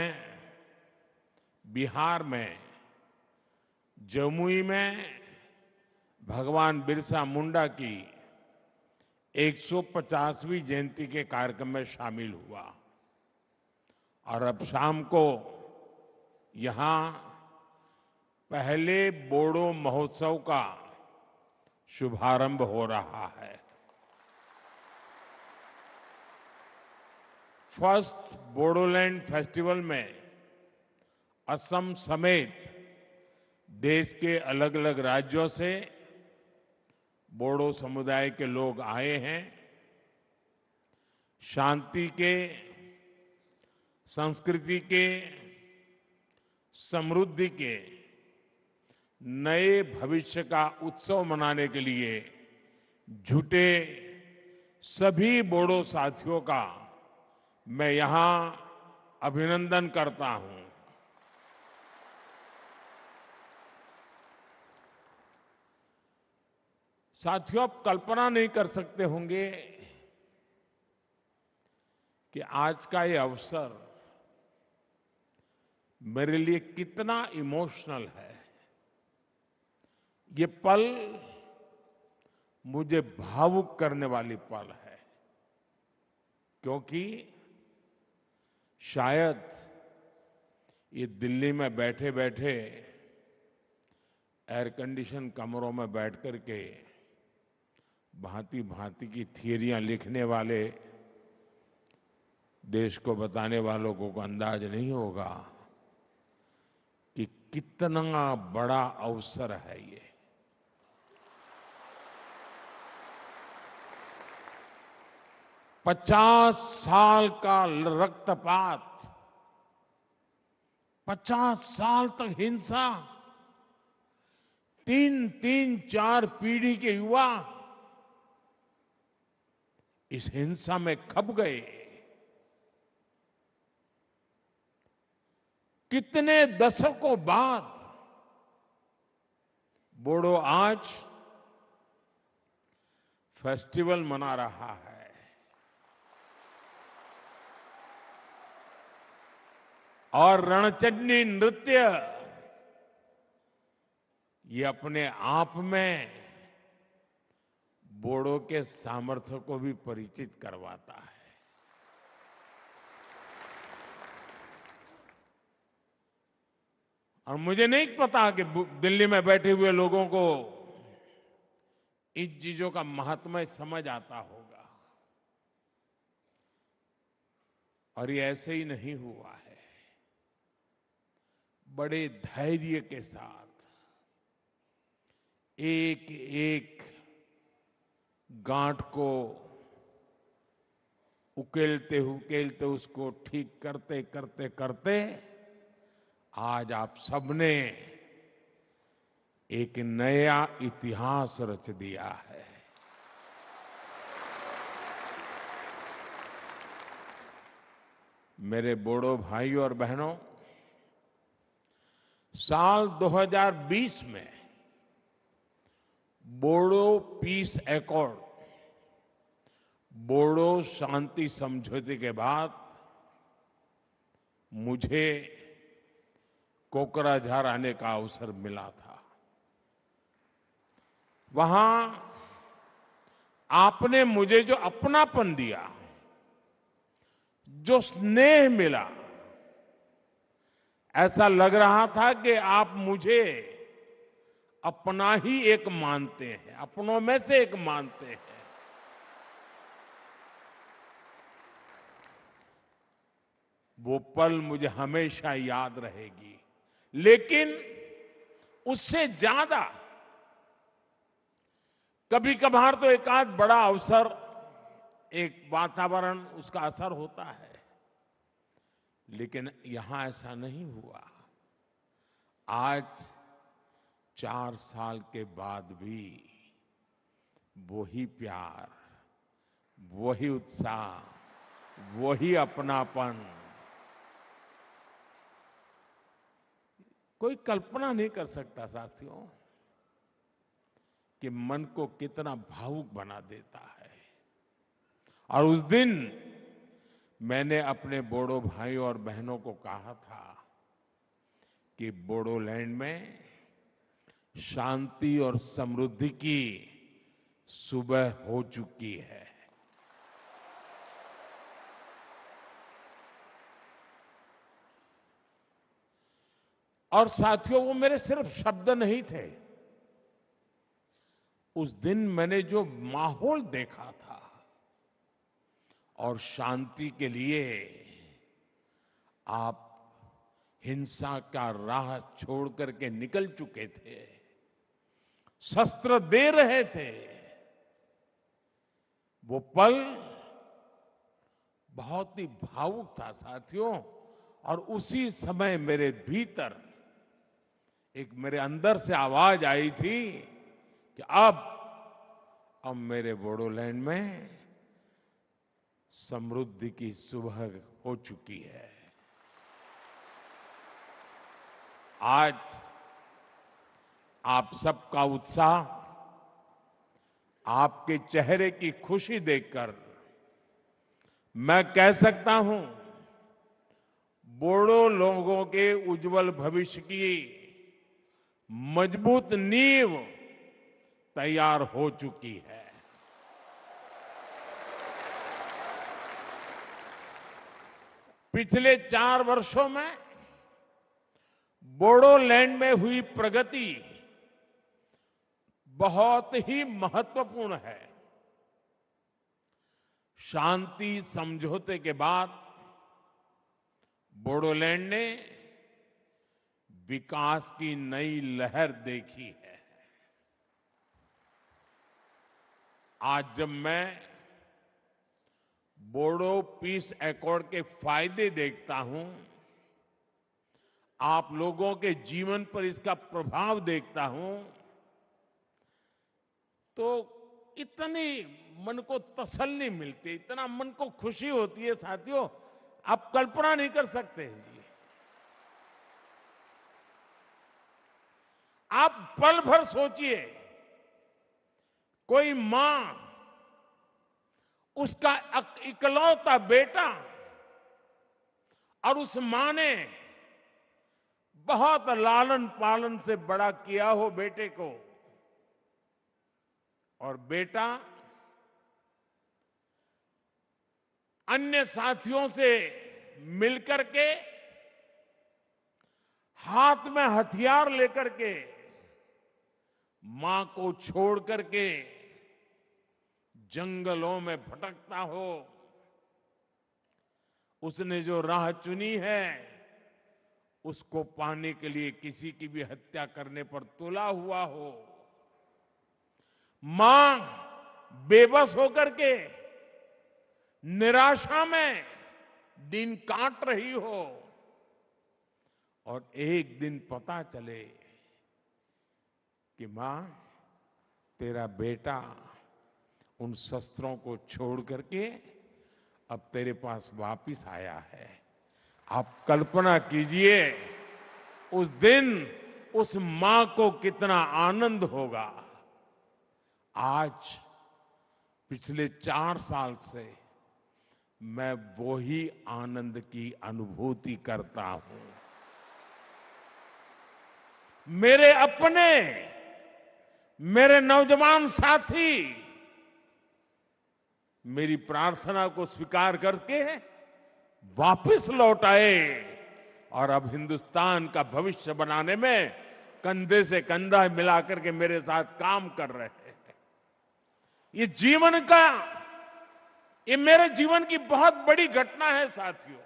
बिहार में जमुई में भगवान बिरसा मुंडा की 150वीं जयंती के कार्यक्रम में शामिल हुआ और अब शाम को यहां पहले बोडो महोत्सव का शुभारंभ हो रहा है। फर्स्ट बोडोलैंड फेस्टिवल में असम समेत देश के अलग अलग राज्यों से बोडो समुदाय के लोग आए हैं। शांति के, संस्कृति के, समृद्धि के नए भविष्य का उत्सव मनाने के लिए जुटे सभी बोडो साथियों का मैं यहां अभिनंदन करता हूं। साथियों, आप कल्पना नहीं कर सकते होंगे कि आज का ये अवसर मेरे लिए कितना इमोशनल है। ये पल मुझे भावुक करने वाली पल है, क्योंकि शायद ये दिल्ली में बैठे बैठे एयर कंडीशन कमरों में बैठ करके भांति भांति की थियरियां लिखने वाले देश को बताने वालों को अंदाज नहीं होगा कि कितना बड़ा अवसर है ये। पचास साल का रक्तपात, 50 साल तक हिंसा, 3-4 पीढ़ी के युवा इस हिंसा में खप गए। कितने दशकों बाद बोडो आज फेस्टिवल मना रहा है। और रणचंडी नृत्य ये अपने आप में बोडो के सामर्थ्य को भी परिचित करवाता है। और मुझे नहीं पता कि दिल्ली में बैठे हुए लोगों को इन चीजों का महत्व समझ आता होगा, और ये ऐसे ही नहीं हुआ है। बड़े धैर्य के साथ एक एक गांठ को उकेलते उकेलते उसको ठीक करते करते करते आज आप सबने एक नया इतिहास रच दिया है। मेरे बोडो भाइयों और बहनों, साल 2020 में बोडो पीस एकॉर्ड, बोडो शांति समझौते के बाद मुझे कोकराझार आने का अवसर मिला था। वहां आपने मुझे जो अपनापन दिया, जो स्नेह मिला, ऐसा लग रहा था कि आप मुझे अपना ही एक मानते हैं, अपनों में से एक मानते हैं। वो पल मुझे हमेशा याद रहेगी। लेकिन उससे ज्यादा कभी कभार तो एक आध बड़ा अवसर, एक वातावरण, उसका असर होता है, लेकिन यहां ऐसा नहीं हुआ। आज 4 साल के बाद भी वही प्यार, वही उत्साह, वही अपनापन। कोई कल्पना नहीं कर सकता साथियों कि मन को कितना भावुक बना देता है। और उस दिन मैंने अपने बोडो भाइयों और बहनों को कहा था कि बोडोलैंड में शांति और समृद्धि की सुबह हो चुकी है। और साथियों, वो मेरे सिर्फ शब्द नहीं थे। उस दिन मैंने जो माहौल देखा था, और शांति के लिए आप हिंसा का राह छोड़ करके निकल चुके थे, शस्त्र दे रहे थे, वो पल बहुत ही भावुक था साथियों। और उसी समय मेरे भीतर एक, मेरे अंदर से आवाज आई थी कि अब मेरे बोडोलैंड में समृद्धि की सुबह हो चुकी है। आज आप सबका उत्साह, आपके चेहरे की खुशी देखकर मैं कह सकता हूं, बोडो लोगों के उज्जवल भविष्य की मजबूत नींव तैयार हो चुकी है। पिछले 4 वर्षों में बोडोलैंड में हुई प्रगति बहुत ही महत्वपूर्ण है। शांति समझौते के बाद बोडोलैंड ने विकास की नई लहर देखी है। आज जब मैं बोडो पीस एकॉर्ड के फायदे देखता हूं, आप लोगों के जीवन पर इसका प्रभाव देखता हूं, तो इतनी मन को तसल्ली मिलती, इतना मन को खुशी होती है साथियों, आप कल्पना नहीं कर सकते जी। आप पल भर सोचिए, कोई मां उसका इकलौता बेटा, और उस मां ने बहुत लालन पालन से बड़ा किया हो बेटे को, और बेटा अन्य साथियों से मिलकर के, हाथ में हथियार लेकर के, मां को छोड़ करके जंगलों में भटकता हो, उसने जो राह चुनी है, उसको पाने के लिए किसी की भी हत्या करने पर तुला हुआ हो, मां बेबस होकर के निराशा में दिन काट रही हो, और एक दिन पता चले कि मां, तेरा बेटा उन शस्त्रों को छोड़ करके अब तेरे पास वापिस आया है। आप कल्पना कीजिए उस दिन उस मां को कितना आनंद होगा। आज पिछले 4 साल से मैं वही आनंद की अनुभूति करता हूं। मेरे अपने, मेरे नौजवान साथी मेरी प्रार्थना को स्वीकार करके वापस लौट आए और अब हिंदुस्तान का भविष्य बनाने में कंधे से कंधा मिलाकर के मेरे साथ काम कर रहे हैं। ये मेरे जीवन की बहुत बड़ी घटना है साथियों।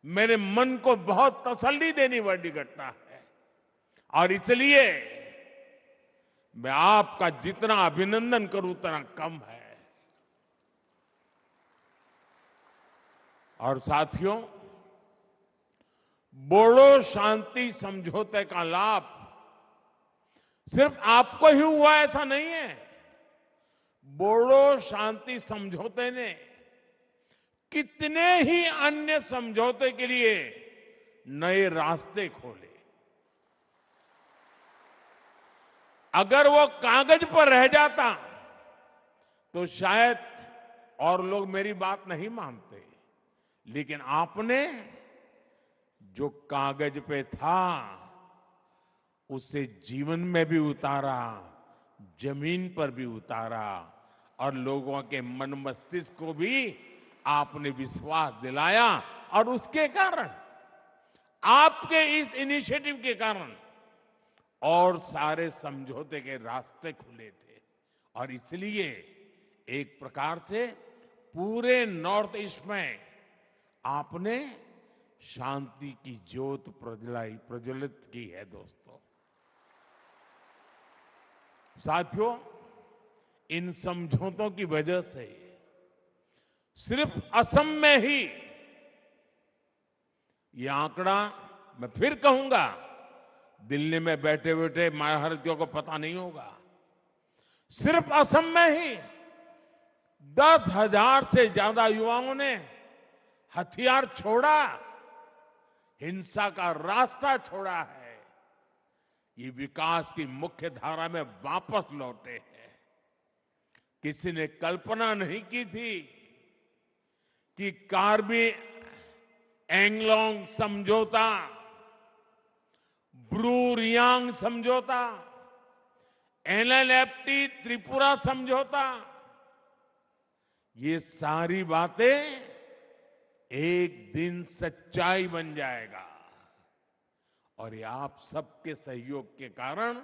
मेरे मन को बहुत तसल्ली देने वाली घटना है और इसलिए मैं आपका जितना अभिनंदन करूं उतना कम है। और साथियों, बोडो शांति समझौते का लाभ सिर्फ आपको ही हुआ ऐसा नहीं है। बोडो शांति समझौते ने कितने ही अन्य समझौते के लिए नए रास्ते खोले। अगर वो कागज पर रह जाता तो शायद और लोग मेरी बात नहीं मानते, लेकिन आपने जो कागज पे था उसे जीवन में भी उतारा, जमीन पर भी उतारा और लोगों के मन मस्तिष्क को भी आपने विश्वास दिलाया। और उसके कारण, आपके इस इनिशिएटिव के कारण और सारे समझौते के रास्ते खुले थे। और इसलिए एक प्रकार से पूरे नॉर्थ ईस्ट में आपने शांति की ज्योत प्रज्वलित की है। दोस्तों, साथियों, इन समझौतों की वजह से सिर्फ असम में ही ये आंकड़ा, मैं फिर कहूंगा, दिल्ली में बैठे बैठे महारथियों को पता नहीं होगा, सिर्फ असम में ही 10,000 से ज्यादा युवाओं ने हथियार छोड़ा, हिंसा का रास्ता छोड़ा है। ये विकास की मुख्य धारा में वापस लौटे हैं। किसी ने कल्पना नहीं की थी कि कार्बी एंगलोंग समझौता, ब्रू रियांग समझौता, एलएलएफटी त्रिपुरा समझौता, ये सारी बातें एक दिन सच्चाई बन जाएगा। और ये आप सबके सहयोग के कारण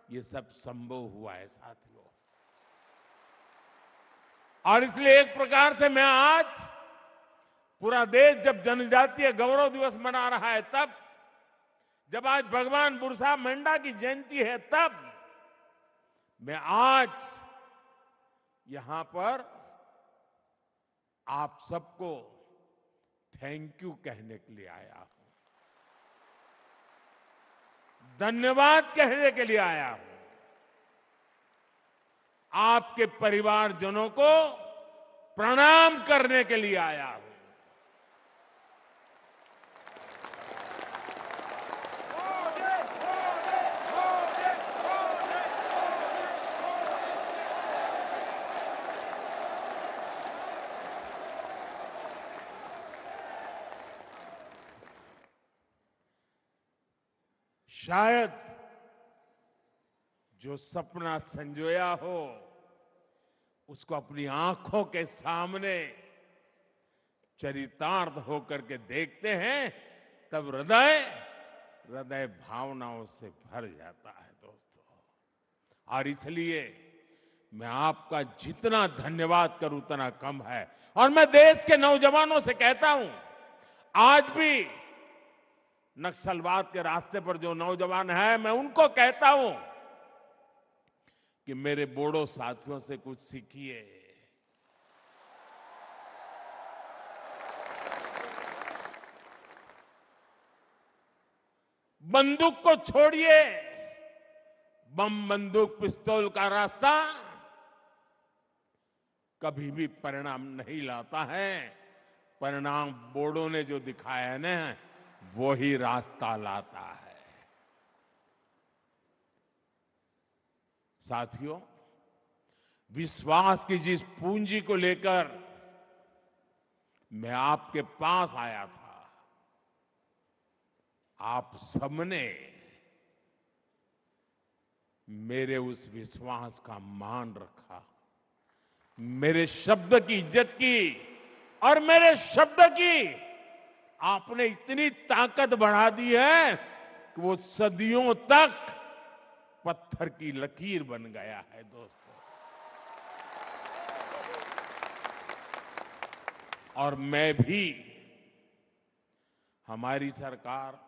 ये सब संभव हुआ है साथियों। और इसलिए एक प्रकार से मैं आज, पूरा देश जब जनजातीय गौरव दिवस मना रहा है, तब जब आज भगवान बिरसा मुंडा की जयंती है, तब मैं आज यहां पर आप सबको थैंक यू कहने के लिए आया हूं, धन्यवाद कहने के लिए आया हूं। आपके परिवारजनों को प्रणाम करने के लिए आया हूं। शायद जो सपना संजोया हो उसको अपनी आंखों के सामने चरितार्थ होकर के देखते हैं, तब हृदय भावनाओं से भर जाता है दोस्तों। और इसलिए मैं आपका जितना धन्यवाद करूं उतना कम है। और मैं देश के नौजवानों से कहता हूं, आज भी नक्सलवाद के रास्ते पर जो नौजवान हैं, मैं उनको कहता हूं कि मेरे बोडो साथियों से कुछ सीखिए। बंदूक को छोड़िए, बम बंदूक पिस्तौल का रास्ता कभी भी परिणाम नहीं लाता है। परिणाम बोर्डों ने जो दिखाया है ना, वो ही रास्ता लाता है। साथियों, विश्वास की जिस पूंजी को लेकर मैं आपके पास आया था, आप सबने मेरे उस विश्वास का मान रखा, मेरे शब्द की इज्जत की, और मेरे शब्द की आपने इतनी ताकत बढ़ा दी है कि वो सदियों तक पत्थर की लकीर बन गया है। दोस्तों, और मैं भी, हमारी सरकार,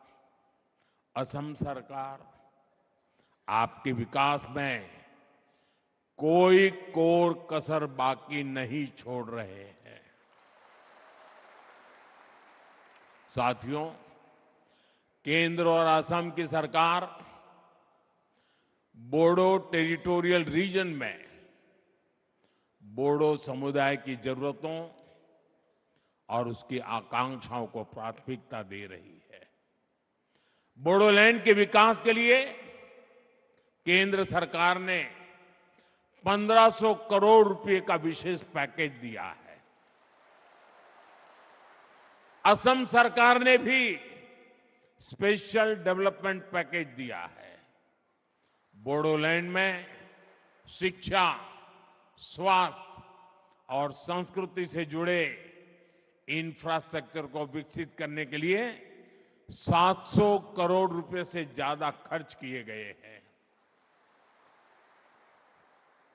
असम सरकार आपके विकास में कोई कोर कसर बाकी नहीं छोड़ रहे हैं। साथियों, केंद्र और असम की सरकार बोडो टेरिटोरियल रीजन में बोडो समुदाय की जरूरतों और उसकी आकांक्षाओं को प्राथमिकता दे रही है। बोडोलैंड के विकास के लिए केंद्र सरकार ने 1500 करोड़ रुपए का विशेष पैकेज दिया है। असम सरकार ने भी स्पेशल डेवलपमेंट पैकेज दिया है। बोडोलैंड में शिक्षा, स्वास्थ्य और संस्कृति से जुड़े इंफ्रास्ट्रक्चर को विकसित करने के लिए 700 करोड़ रुपए से ज्यादा खर्च किए गए हैं।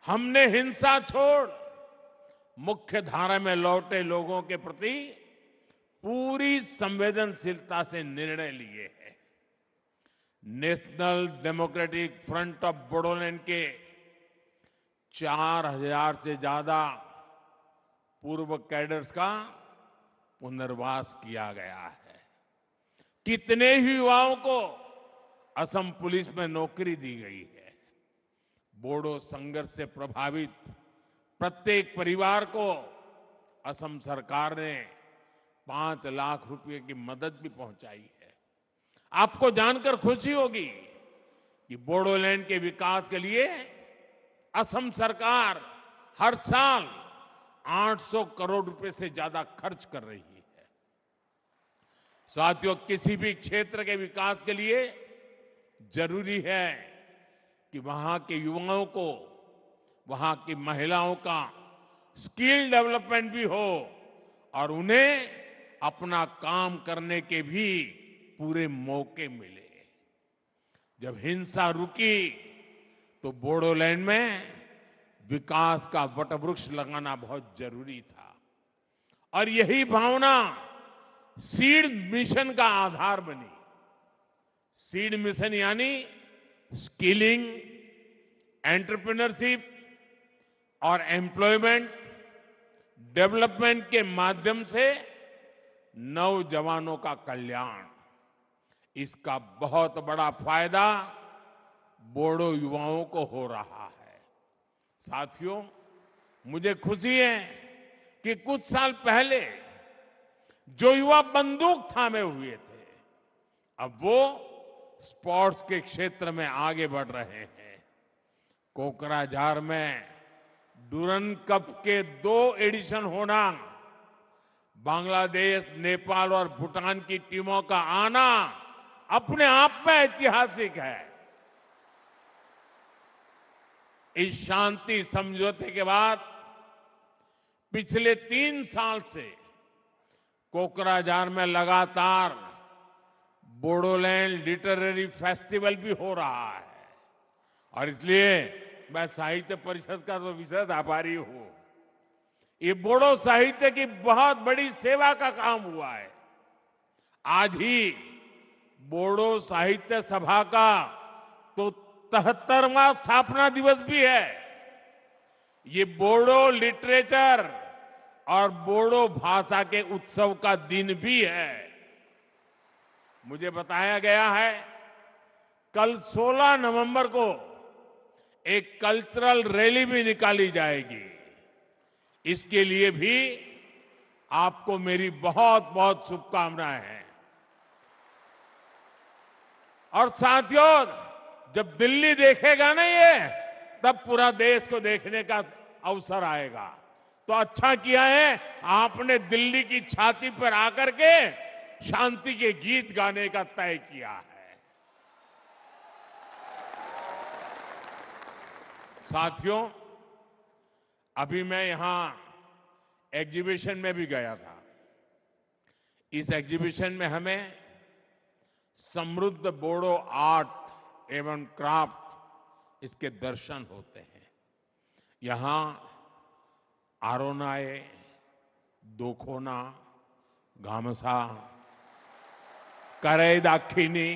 हमने हिंसा छोड़ मुख्य धारा में लौटे लोगों के प्रति पूरी संवेदनशीलता से निर्णय लिए हैं। National democratic front of Bodoland के 4000 से ज्यादा पूर्व कैडर्स का पुनर्वास किया गया है। कितने ही युवाओं को असम पुलिस में नौकरी दी गई है। बोडो संघर्ष से प्रभावित प्रत्येक परिवार को असम सरकार ने 5 लाख रुपए की मदद भी पहुंचाई है। आपको जानकर खुशी होगी कि बोडोलैंड के विकास के लिए असम सरकार हर साल 800 करोड़ रुपए से ज्यादा खर्च कर रही है। साथियों, किसी भी क्षेत्र के विकास के लिए जरूरी है कि वहां के युवाओं को, वहां की महिलाओं का स्किल डेवलपमेंट भी हो और उन्हें अपना काम करने के भी पूरे मौके मिले। जब हिंसा रुकी तो बोडोलैंड में विकास का वटवृक्ष लगाना बहुत जरूरी था, और यही भावना सीड मिशन का आधार बनी। सीड मिशन यानी स्किलिंग, एंटरप्रेन्योरशिप और एम्प्लॉयमेंट डेवलपमेंट के माध्यम से नौजवानों का कल्याण। इसका बहुत बड़ा फायदा बोडो युवाओं को हो रहा है। साथियों, मुझे खुशी है कि कुछ साल पहले जो युवा बंदूक थामे हुए थे, अब वो स्पोर्ट्स के क्षेत्र में आगे बढ़ रहे हैं। कोकराझार में डुरन कप के 2 एडिशन होना, बांग्लादेश, नेपाल और भूटान की टीमों का आना अपने आप में ऐतिहासिक है। इस शांति समझौते के बाद पिछले 3 साल से कोकराझार में लगातार बोडोलैंड लिटरेरी फेस्टिवल भी हो रहा है, और इसलिए मैं साहित्य परिषद का तो विशेष आभारी हूं। ये बोडो साहित्य की बहुत बड़ी सेवा का काम हुआ है। आज ही बोडो साहित्य सभा का तो 73वां स्थापना दिवस भी है। ये बोडो लिटरेचर और बोडो भाषा के उत्सव का दिन भी है। मुझे बताया गया है कल 16 नवंबर को एक कल्चरल रैली भी निकाली जाएगी। इसके लिए भी आपको मेरी बहुत बहुत शुभकामनाएं हैं। और साथियों, जब दिल्ली देखेगा ना ये, तब पूरा देश को देखने का अवसर आएगा। तो अच्छा किया है आपने दिल्ली की छाती पर आकर के शांति के गीत गाने का तय किया है। साथियों, अभी मैं यहां एग्जीबिशन में भी गया था। इस एग्जीबिशन में हमें समृद्ध बोडो आर्ट एवं क्राफ्ट इसके दर्शन होते हैं। यहां आरोनाए, दोखोना, गामसा, करई दाखिनी,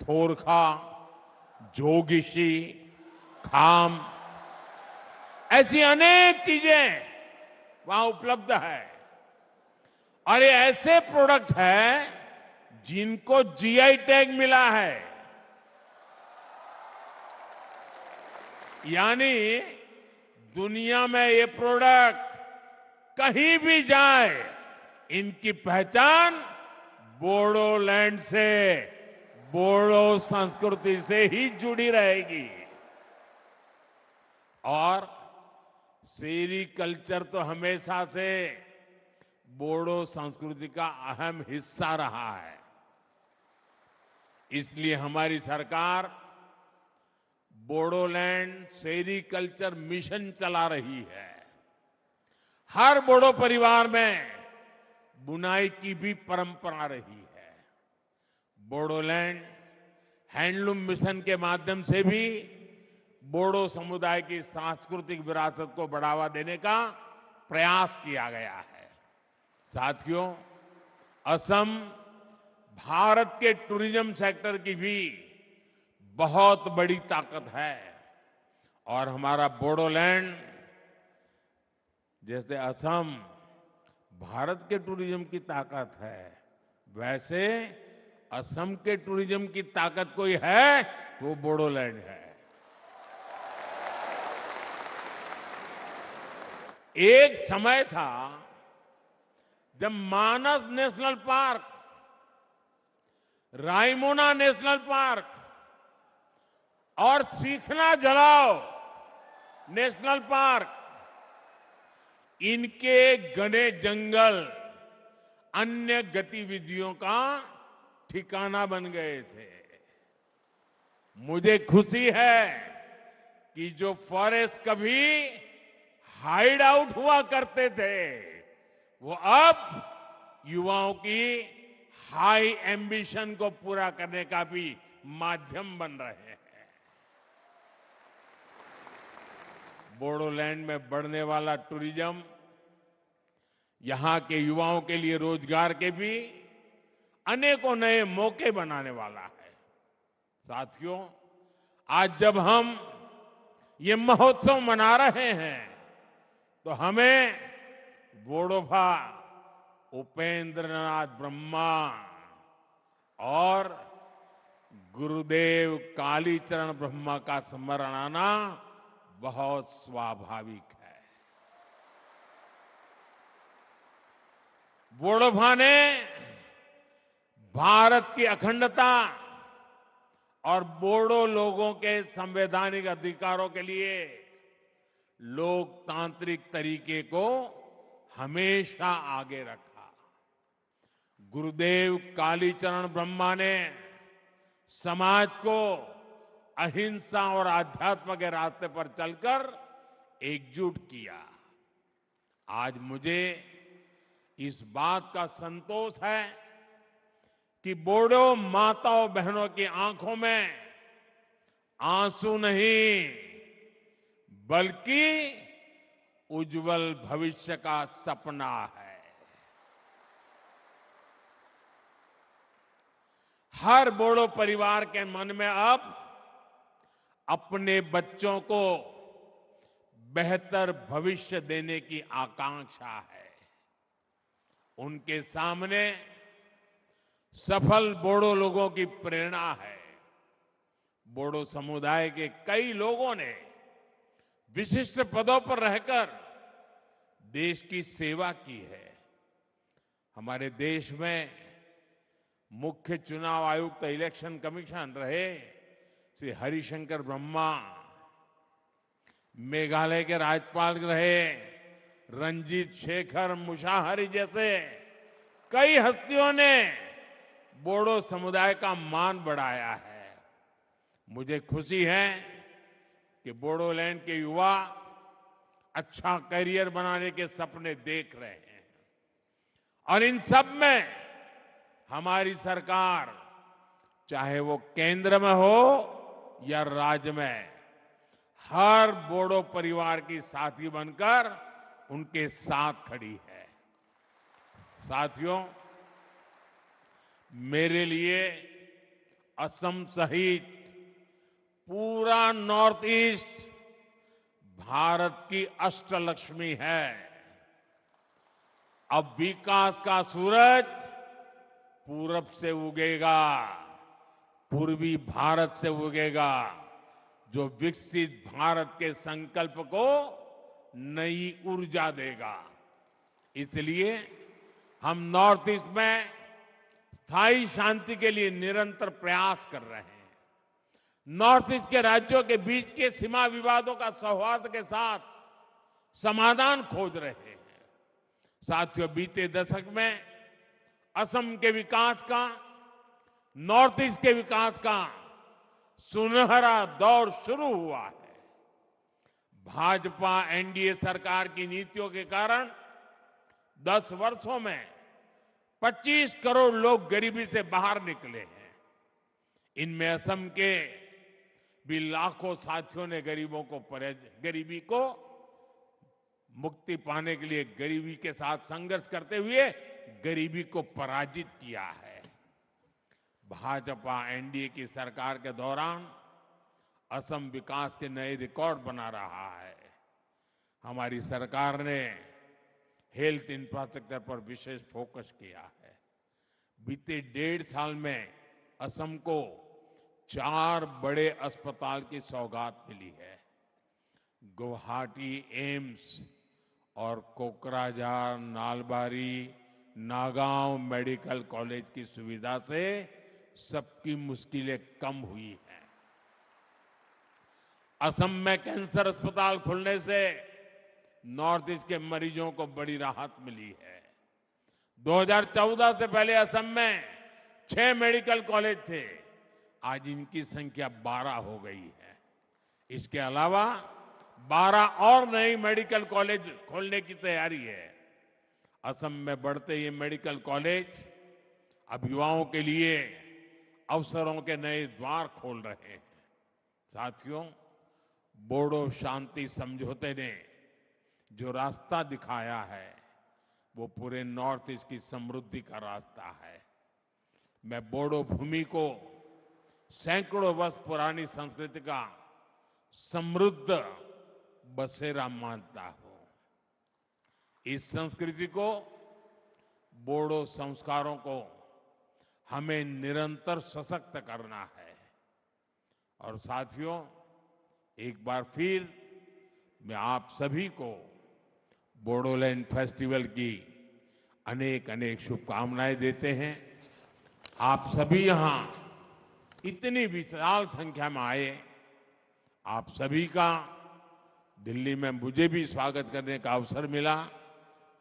थोरखा, जोगिशी, खाम, ऐसी अनेक चीजें वहां उपलब्ध है। और ये ऐसे प्रोडक्ट है जिनको जीआई टैग मिला है। यानी दुनिया में ये प्रोडक्ट कहीं भी जाए, इनकी पहचान बोडोलैंड से, बोडो संस्कृति से ही जुड़ी रहेगी। और सेरीकल्चर तो हमेशा से बोडो संस्कृति का अहम हिस्सा रहा है। इसलिए हमारी सरकार बोडोलैंड सेरीकल्चर मिशन चला रही है। हर बोडो परिवार में बुनाई की भी परंपरा रही है। बोडोलैंड हैंडलूम मिशन के माध्यम से भी बोडो समुदाय की सांस्कृतिक विरासत को बढ़ावा देने का प्रयास किया गया है। साथियों, असम भारत के टूरिज्म सेक्टर की भी बहुत बड़ी ताकत है। और हमारा बोडोलैंड, जैसे असम भारत के टूरिज्म की ताकत है, वैसे असम के टूरिज्म की ताकत कोई है वो बोडोलैंड है। एक समय था जब Manas national park, Raimona national park और सीखना जलाओ नेशनल पार्क, इनके घने जंगल अन्य गतिविधियों का ठिकाना बन गए थे। मुझे खुशी है कि जो फॉरेस्ट कभी हाइड आउट हुआ करते थे, वो अब युवाओं की हाई एम्बिशन को पूरा करने का भी माध्यम बन रहे हैं। बोडोलैंड में बढ़ने वाला टूरिज्म यहां के युवाओं के लिए रोजगार के भी अनेकों नए मौके बनाने वाला है। साथियों, आज जब हम ये महोत्सव मना रहे हैं, तो हमें बोडोफा उपेंद्रनाथ ब्रह्मा और गुरुदेव कालीचरण ब्रह्मा का स्मरण आना बहुत स्वाभाविक है। बोडोफा ने भारत की अखंडता और बोडो लोगों के संवैधानिक अधिकारों के लिए लोकतांत्रिक तरीके को हमेशा आगे रखा। गुरुदेव कालीचरण ब्रह्मा ने समाज को अहिंसा और आध्यात्म के रास्ते पर चलकर एकजुट किया। आज मुझे इस बात का संतोष है कि बोडो माताओं बहनों की आंखों में आंसू नहीं, बल्कि उज्जवल भविष्य का सपना है। हर बोडो परिवार के मन में अब अपने बच्चों को बेहतर भविष्य देने की आकांक्षा है। उनके सामने सफल बोडो लोगों की प्रेरणा है। बोडो समुदाय के कई लोगों ने विशिष्ट पदों पर रहकर देश की सेवा की है। हमारे देश में मुख्य चुनाव आयुक्त इलेक्शन कमीशन रहे श्री हरिशंकर ब्रह्मा, मेघालय के राज्यपाल रहे रंजीत शेखर मुशाहरी जैसे कई हस्तियों ने बोडो समुदाय का मान बढ़ाया है। मुझे खुशी है कि बोडोलैंड के युवा अच्छा करियर बनाने के सपने देख रहे हैं और इन सब में हमारी सरकार, चाहे वो केंद्र में हो या राज्य में, हर बोडो परिवार की साथी बनकर उनके साथ खड़ी है। साथियों, मेरे लिए असम सहित पूरा नॉर्थ ईस्ट भारत की अष्टलक्ष्मी है। अब विकास का सूरज पूरब से उगेगा, पूर्वी भारत से उगेगा, जो विकसित भारत के संकल्प को नई ऊर्जा देगा। इसलिए हम नॉर्थ ईस्ट में स्थायी शांति के लिए निरंतर प्रयास कर रहे हैं। नॉर्थ ईस्ट के राज्यों के बीच के सीमा विवादों का सौहार्द के साथ समाधान खोज रहे हैं। साथियों, बीते दशक में असम के विकास का, नॉर्थ ईस्ट के विकास का सुनहरा दौर शुरू हुआ है। भाजपा एनडीए सरकार की नीतियों के कारण 10 वर्षों में 25 करोड़ लोग गरीबी से बाहर निकले हैं। इनमें असम के भी लाखों साथियों ने गरीबी को मुक्ति पाने के लिए गरीबी के साथ संघर्ष करते हुए गरीबी को पराजित किया है। भाजपा एनडीए की सरकार के दौरान असम विकास के नए रिकॉर्ड बना रहा है। हमारी सरकार ने हेल्थ इंफ्रास्ट्रक्चर पर विशेष फोकस किया है। बीते 1.5 साल में असम को 4 बड़े अस्पताल की सौगात मिली है। गुवाहाटी एम्स और कोकराझार, नालबारी, नागांव मेडिकल कॉलेज की सुविधा से सबकी मुश्किलें कम हुई हैं। असम में कैंसर अस्पताल खुलने से नॉर्थ ईस्ट के मरीजों को बड़ी राहत मिली है। 2014 से पहले असम में 6 मेडिकल कॉलेज थे, आज इनकी संख्या 12 हो गई है। इसके अलावा 12 और नई मेडिकल कॉलेज खोलने की तैयारी है। असम में बढ़ते ये मेडिकल कॉलेज अब युवाओं के लिए अवसरों के नए द्वार खोल रहे हैं। साथियों, बोडो शांति समझौते ने जो रास्ता दिखाया है वो पूरे नॉर्थ ईस्ट की समृद्धि का रास्ता है। मैं बोडो भूमि को सैकड़ों वर्ष पुरानी संस्कृति का समृद्ध बसेरा मानता हूं। इस संस्कृति को, बोडो संस्कारों को हमें निरंतर सशक्त करना है। और साथियों, एक बार फिर मैं आप सभी को बोडोलैंड फेस्टिवल की अनेक अनेक शुभकामनाएं देते हैं। आप सभी यहां इतनी विशाल संख्या में आए, आप सभी का दिल्ली में मुझे भी स्वागत करने का अवसर मिला।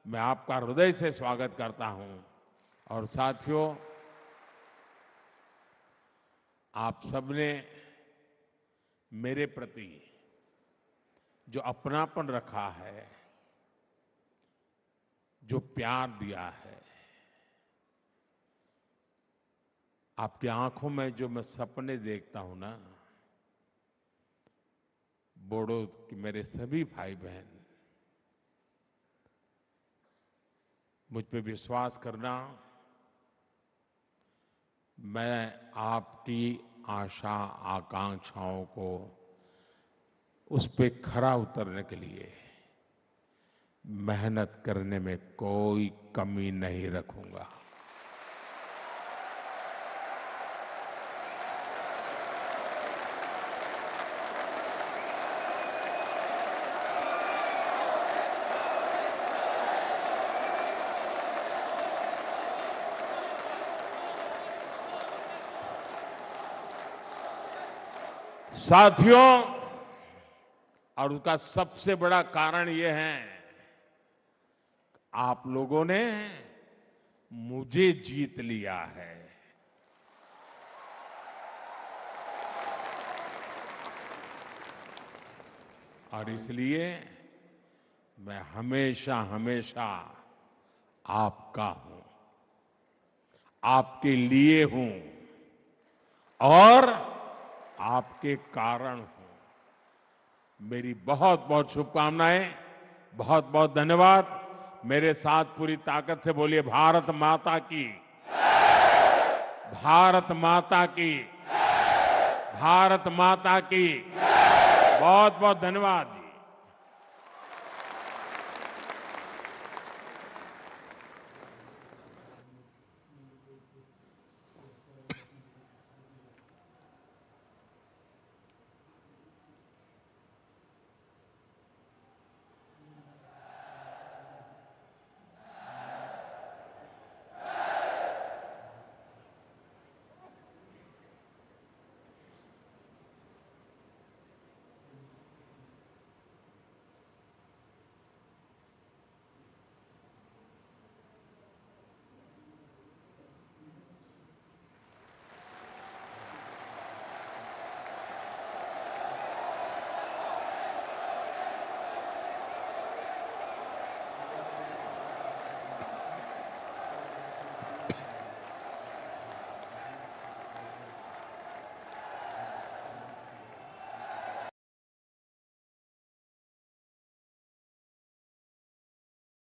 मैं आपका हृदय से स्वागत करता हूं। और साथियों, आप सबने मेरे प्रति जो अपनापन रखा है, जो प्यार दिया है, आपकी आंखों में जो मैं सपने देखता हूं ना, बोडो के मेरे सभी भाई बहन, मुझ पे विश्वास करना, मैं आपकी आशा आकांक्षाओं को उस पे खरा उतरने के लिए मेहनत करने में कोई कमी नहीं रखूंगा। साथियों, और उसका सबसे बड़ा कारण यह है, आप लोगों ने मुझे जीत लिया है। और इसलिए मैं हमेशा हमेशा आपका हूं, आपके लिए हूं और आपके कारण हूं। मेरी बहुत बहुत शुभकामनाएं, बहुत बहुत धन्यवाद। मेरे साथ पूरी ताकत से बोलिए भारत माता की, भारत माता की, भारत माता की। बहुत बहुत धन्यवाद जी।